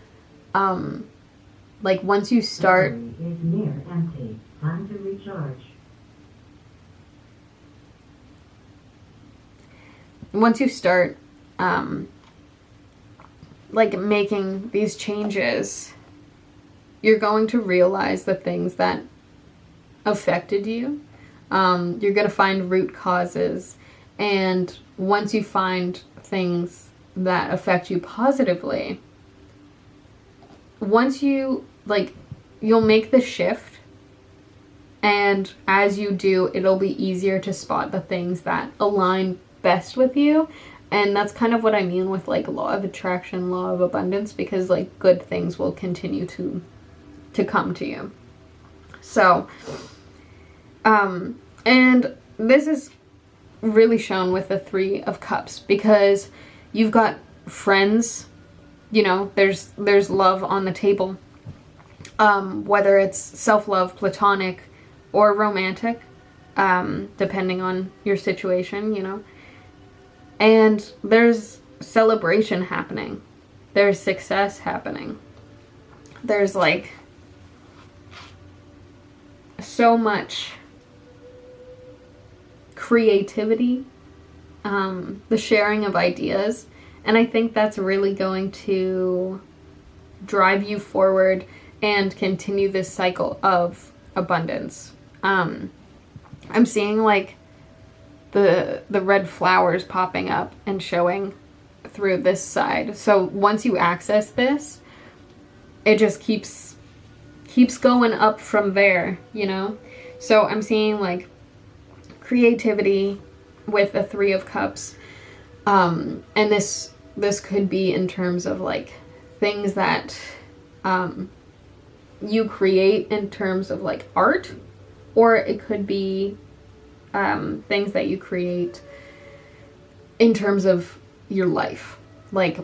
[SPEAKER 1] like once you start
[SPEAKER 2] is near empty. Time to recharge.
[SPEAKER 1] Once you start like making these changes, you're going to realize the things that affected you. You're going to find root causes, and once you find things that affect you positively, once you you'll make the shift, and as you do, it'll be easier to spot the things that align best with you. And that's kind of what I mean with like law of attraction, law of abundance, because like good things will continue to come to you. So and this is really shown with the Three of Cups, because you've got friends, you know, there's love on the table, whether it's self-love, platonic, or romantic, depending on your situation, you know. And there's celebration happening. There's success happening. There's like so much creativity, the sharing of ideas. And I think that's really going to drive you forward and continue this cycle of abundance. I'm seeing like the red flowers popping up and showing through this side. So once you access this, it just keeps going up from there, you know? So I'm seeing like creativity with the Three of Cups, And this could be in terms of like things that you create in terms of like art, or it could be things that you create in terms of your life, like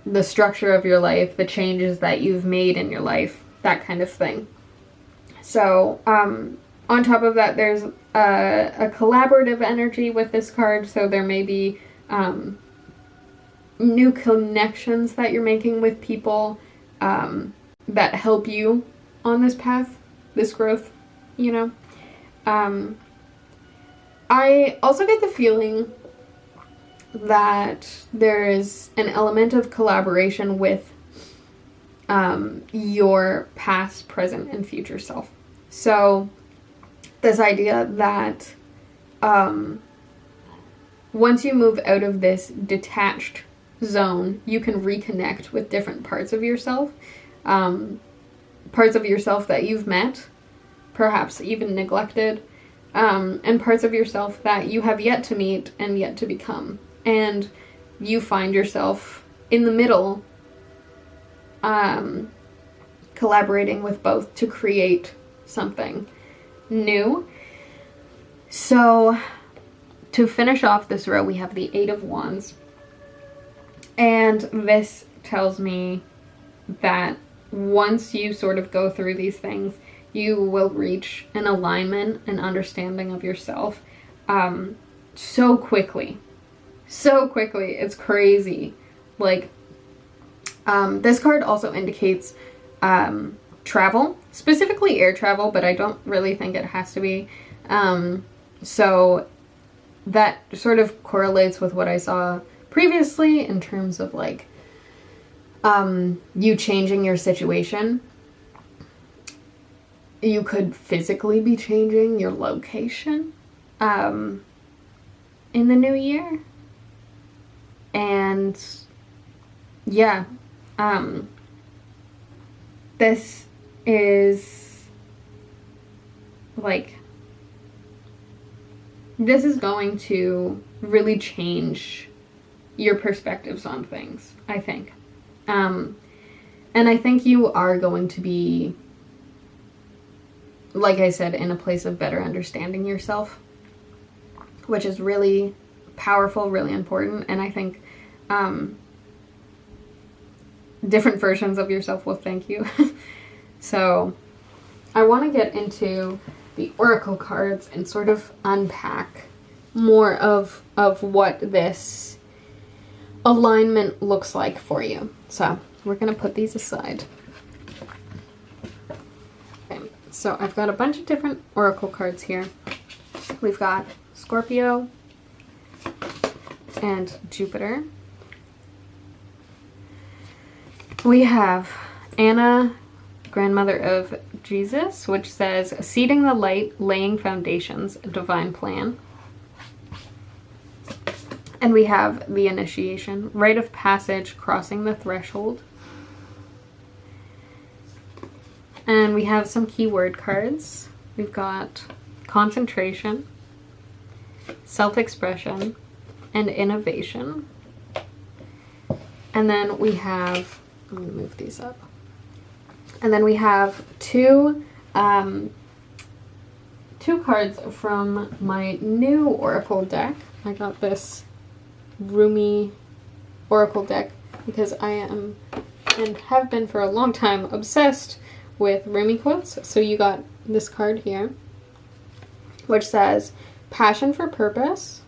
[SPEAKER 1] the structure of your life, the changes that you've made in your life, that kind of thing. So on top of that, there's a collaborative energy with this card, so there may be new connections that you're making with people that help you on this path, this growth, you know. I also get the feeling that there is an element of collaboration with your past, present, and future self. So this idea that once you move out of this detached zone, you can reconnect with different parts of yourself, parts of yourself that you've met, perhaps even neglected, and parts of yourself that you have yet to meet and yet to become. And you find yourself in the middle, collaborating with both to create something new. So to finish off this row, we have the Eight of Wands. And this tells me that once you sort of go through these things, you will reach an alignment and understanding of yourself so quickly. So quickly. It's crazy. Like, this card also indicates travel, specifically air travel, but I don't really think it has to be. So that sort of correlates with what I saw previously in terms of like you changing your situation. You could physically be changing your location in the new year. And yeah, this is like, this is going to really change your perspectives on things, I think. And I think you are going to be, like I said, in a place of better understanding yourself, which is really powerful, really important. And I think different versions of yourself will thank you. So I want to get into the Oracle cards and sort of unpack more of what this alignment looks like for you. So we're going to put these aside. Okay, so I've got a bunch of different Oracle cards here. We've got Scorpio and Jupiter. We have Anna, grandmother of Jesus, which says, seeding the light, laying foundations, a divine plan. And we have the initiation, rite of passage, crossing the threshold. And we have some keyword cards. We've got concentration, self-expression, and innovation. And then we have, I'm going to move these up. And then we have two cards from my new Oracle deck. I got this Rumi Oracle deck because I am, and have been for a long time, obsessed with Rumi quotes. So you got this card here, which says, passion for purpose.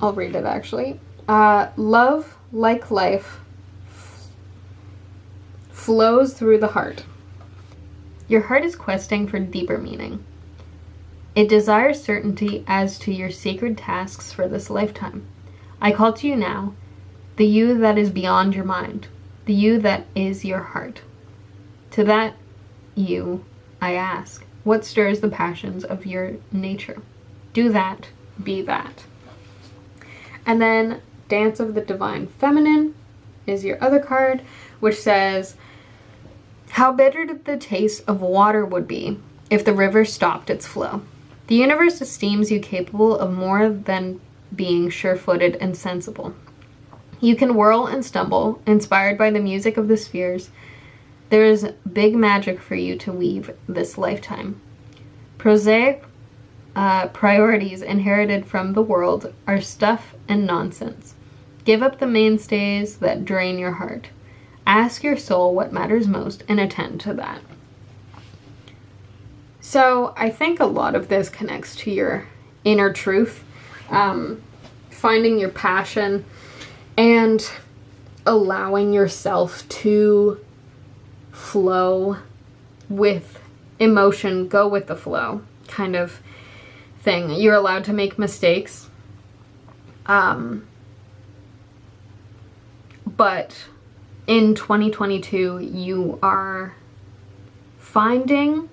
[SPEAKER 1] I'll read it actually. Love, like life, flows through the heart. Your heart is questing for deeper meaning. It desires certainty as to your sacred tasks for this lifetime. I call to you now, the you that is beyond your mind, the you that is your heart. To that you, I ask, what stirs the passions of your nature? Do that, be that. And then Dance of the Divine Feminine is your other card, which says, how bitter the taste of water would be if the river stopped its flow. The universe esteems you capable of more than being sure-footed and sensible. You can whirl and stumble, inspired by the music of the spheres. There is big magic for you to weave this lifetime. Prosaic priorities inherited from the world are stuff and nonsense. Give up the mainstays that drain your heart. Ask your soul what matters most and attend to that. So I think a lot of this connects to your inner truth, finding your passion and allowing yourself to flow with emotion, go with the flow kind of thing. You're allowed to make mistakes, but in 2022 you are finding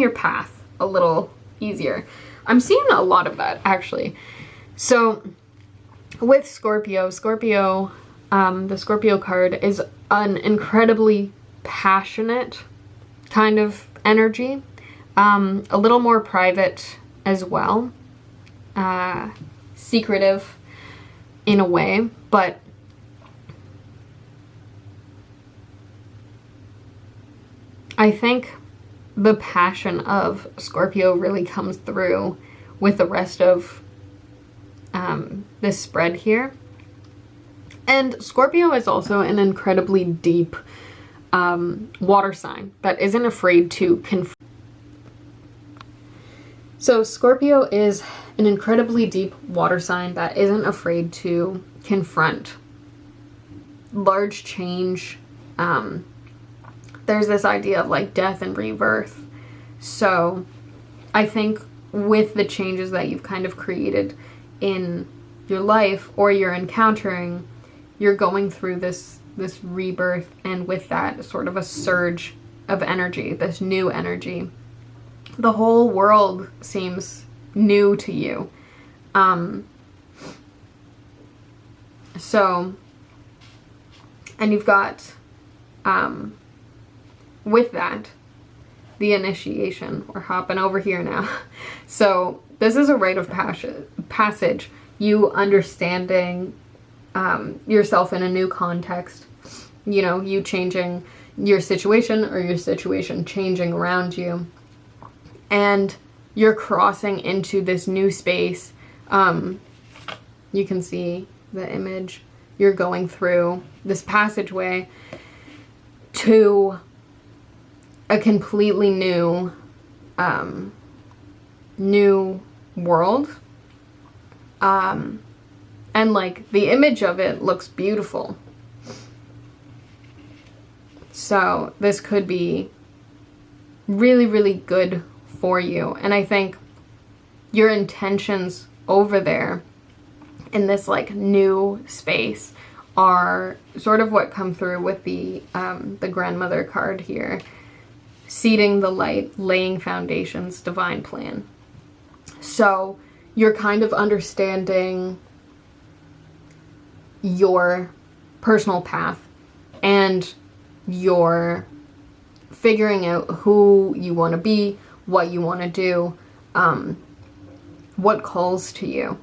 [SPEAKER 1] your path a little easier. I'm seeing a lot of that, actually. So with Scorpio, the Scorpio card is an incredibly passionate kind of energy, a little more private as well, secretive in a way, but I think the passion of Scorpio really comes through with the rest of this spread here. And Scorpio is also an incredibly deep water sign that isn't afraid to confront. So Scorpio is an incredibly deep water sign that isn't afraid to confront large change. There's this idea of like death and rebirth. So I think with the changes that you've kind of created in your life or you're encountering, you're going through this rebirth, and with that sort of a surge of energy, this new energy. The whole world seems new to you. So, and you've got, with that, the initiation. We're hopping over here now. So this is a rite of passage. You understanding yourself in a new context. You know, you changing your situation or your situation changing around you. And you're crossing into this new space. You can see the image. You're going through this passageway to a completely new world. And like the image of it looks beautiful. So this could be really, really good for you. And I think your intentions over there in this like new space are sort of what come through with the grandmother card here. Seeding the light, laying foundations, divine plan. So you're kind of understanding your personal path and you're figuring out who you want to be, what you want to do, what calls to you.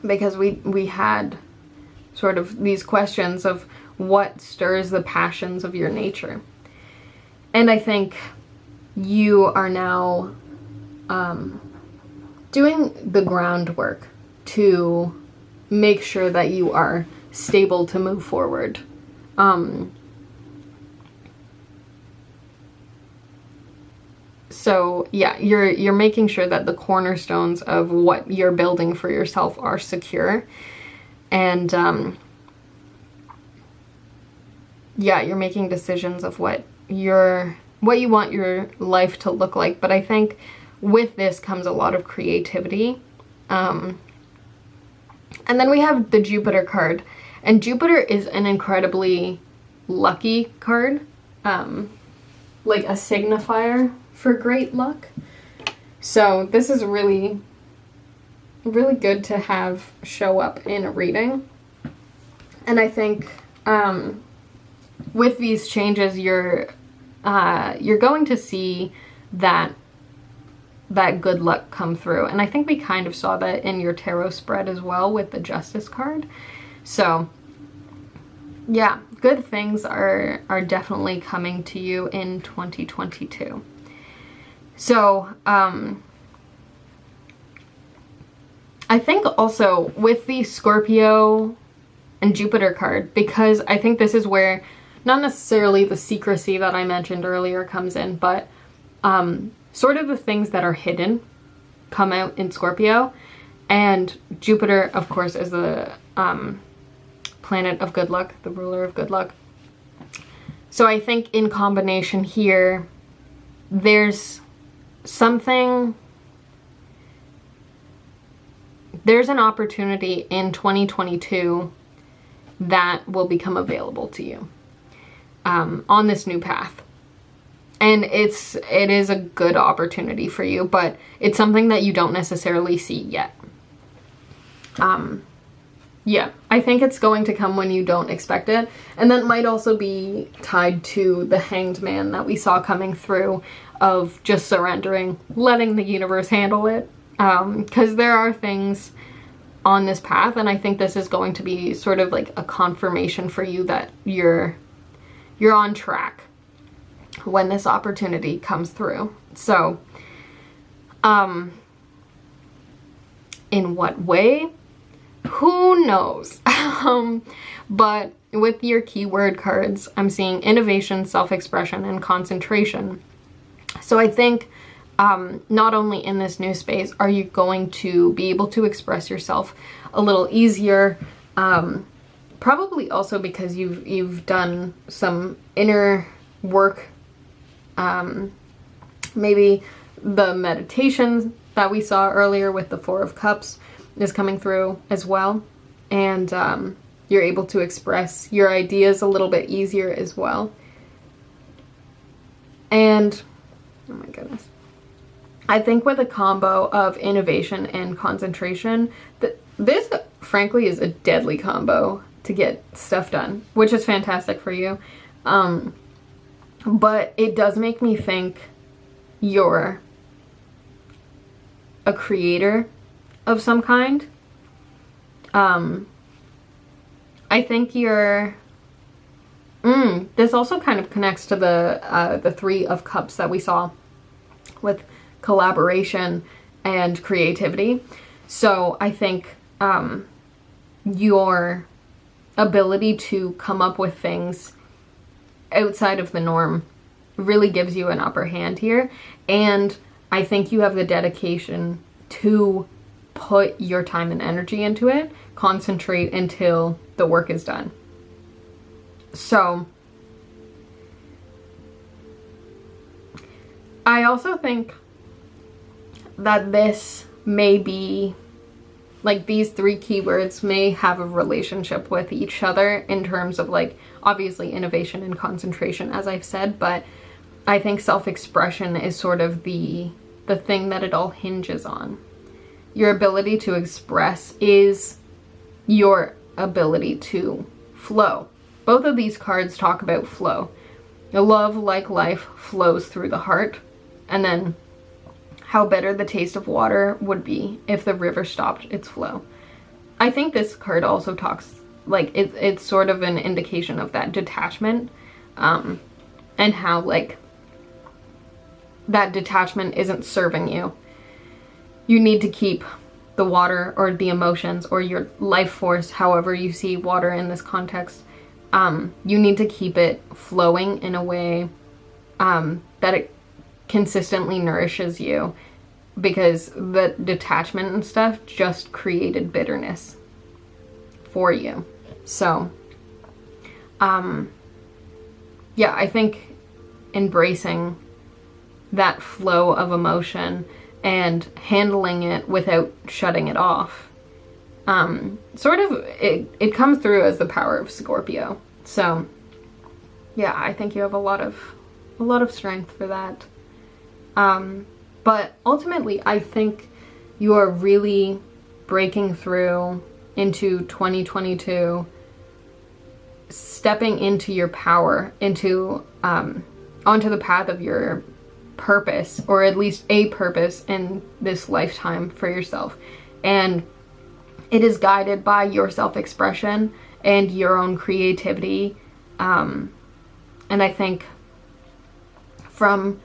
[SPEAKER 1] Because we had sort of these questions of what stirs the passions of your nature. And I think you are now doing the groundwork to make sure that you are stable to move forward. So yeah, you're making sure that the cornerstones of what you're building for yourself are secure. And yeah, you're making decisions of what you want your life to look like. But I think with this comes a lot of creativity. And then we have the Jupiter card. And Jupiter is an incredibly lucky card. Like a signifier for great luck. So this is really, really good to have show up in a reading. And I think with these changes, you're going to see that that good luck come through. And I think we kind of saw that in your tarot spread as well with the Justice card. So yeah, good things are definitely coming to you in 2022. So I think also with the Scorpio and Jupiter card, because I think this is where not necessarily the secrecy that I mentioned earlier comes in, but sort of the things that are hidden come out in Scorpio. And Jupiter, of course, is the planet of good luck, the ruler of good luck. So I think in combination here, there's an opportunity in 2022 that will become available to you on this new path. And it is a good opportunity for you, but it's something that you don't necessarily see yet. Yeah, I think it's going to come when you don't expect it. And that might also be tied to the Hanged Man that we saw coming through, of just surrendering, letting the universe handle it. Because there are things on this path, and I think this is going to be sort of like a confirmation for you that you're on track when this opportunity comes through. So, in what way? Who knows? But with your keyword cards, I'm seeing innovation, self-expression, and concentration. So I think not only in this new space are you going to be able to express yourself a little easier, probably also because you've done some inner work. Maybe the meditation that we saw earlier with the Four of Cups is coming through as well, and you're able to express your ideas a little bit easier as well. And oh my goodness, I think with a combo of innovation and concentration, this frankly is a deadly combo to get stuff done, which is fantastic for you. But it does make me think you're a creator of some kind. I think you're... this also kind of connects to the Three of Cups that we saw with collaboration and creativity. So I think your ability to come up with things outside of the norm really gives you an upper hand here. And I think you have the dedication to put your time and energy into it, concentrate until the work is done. So I also think that this may be, like, these three keywords may have a relationship with each other in terms of, like, obviously innovation and concentration, as I've said, but I think self-expression is sort of the thing that it all hinges on. Your ability to express is your ability to flow. Both of these cards talk about flow. Love, like life, flows through the heart. And then how better the taste of water would be if the river stopped its flow. I think this card also talks, like, it's sort of an indication of that detachment, and how, like, that detachment isn't serving you. You need to keep the water or the emotions or your life force, however you see water in this context, you need to keep it flowing in a way that it consistently nourishes you, because the detachment and stuff just created bitterness for you. So yeah, I think embracing that flow of emotion and handling it without shutting it off, sort of it comes through as the power of Scorpio. So yeah, I think you have a lot of strength for that. But ultimately, I think you are really breaking through into 2022, stepping into your power, into onto the path of your purpose, or at least a purpose in this lifetime for yourself. And it is guided by your self-expression and your own creativity. And I think from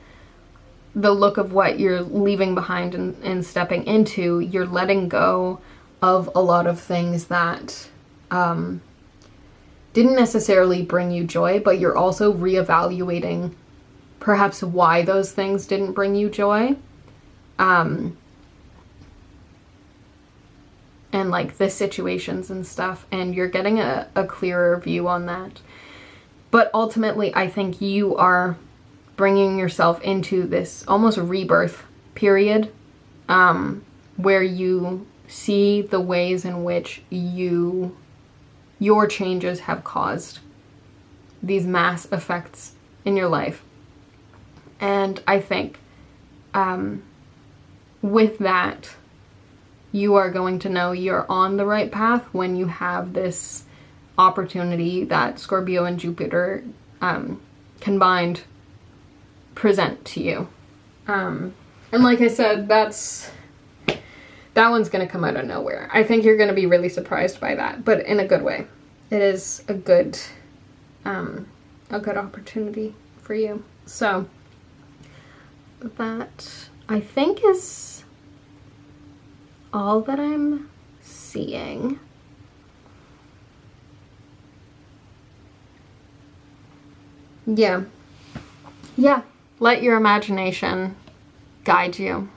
[SPEAKER 1] the look of what you're leaving behind and stepping into, you're letting go of a lot of things that didn't necessarily bring you joy, but you're also reevaluating perhaps why those things didn't bring you joy. And like the situations and stuff, and you're getting a clearer view on that. But ultimately, I think you are bringing yourself into this almost rebirth period, where you see the ways in which your changes have caused these mass effects in your life. And I think with that, you are going to know you're on the right path when you have this opportunity that Scorpio and Jupiter combined present to you. And like I said, that one's going to come out of nowhere. I think you're going to be really surprised by that, but in a good way. It is a good opportunity for you. So that, I think, is all that I'm seeing. Yeah. Let your imagination guide you.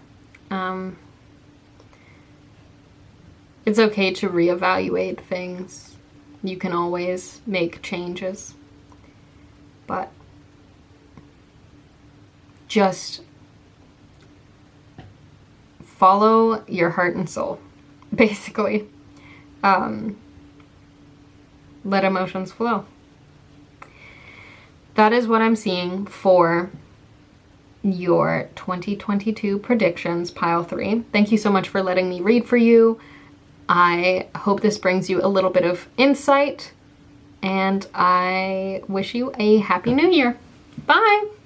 [SPEAKER 1] It's okay to reevaluate things. You can always make changes. But just follow your heart and soul, basically. Let emotions flow. That is what I'm seeing for your 2022 predictions, pile 3. Thank you so much for letting me read for you. I hope this brings you a little bit of insight, and I wish you a happy new year. Bye!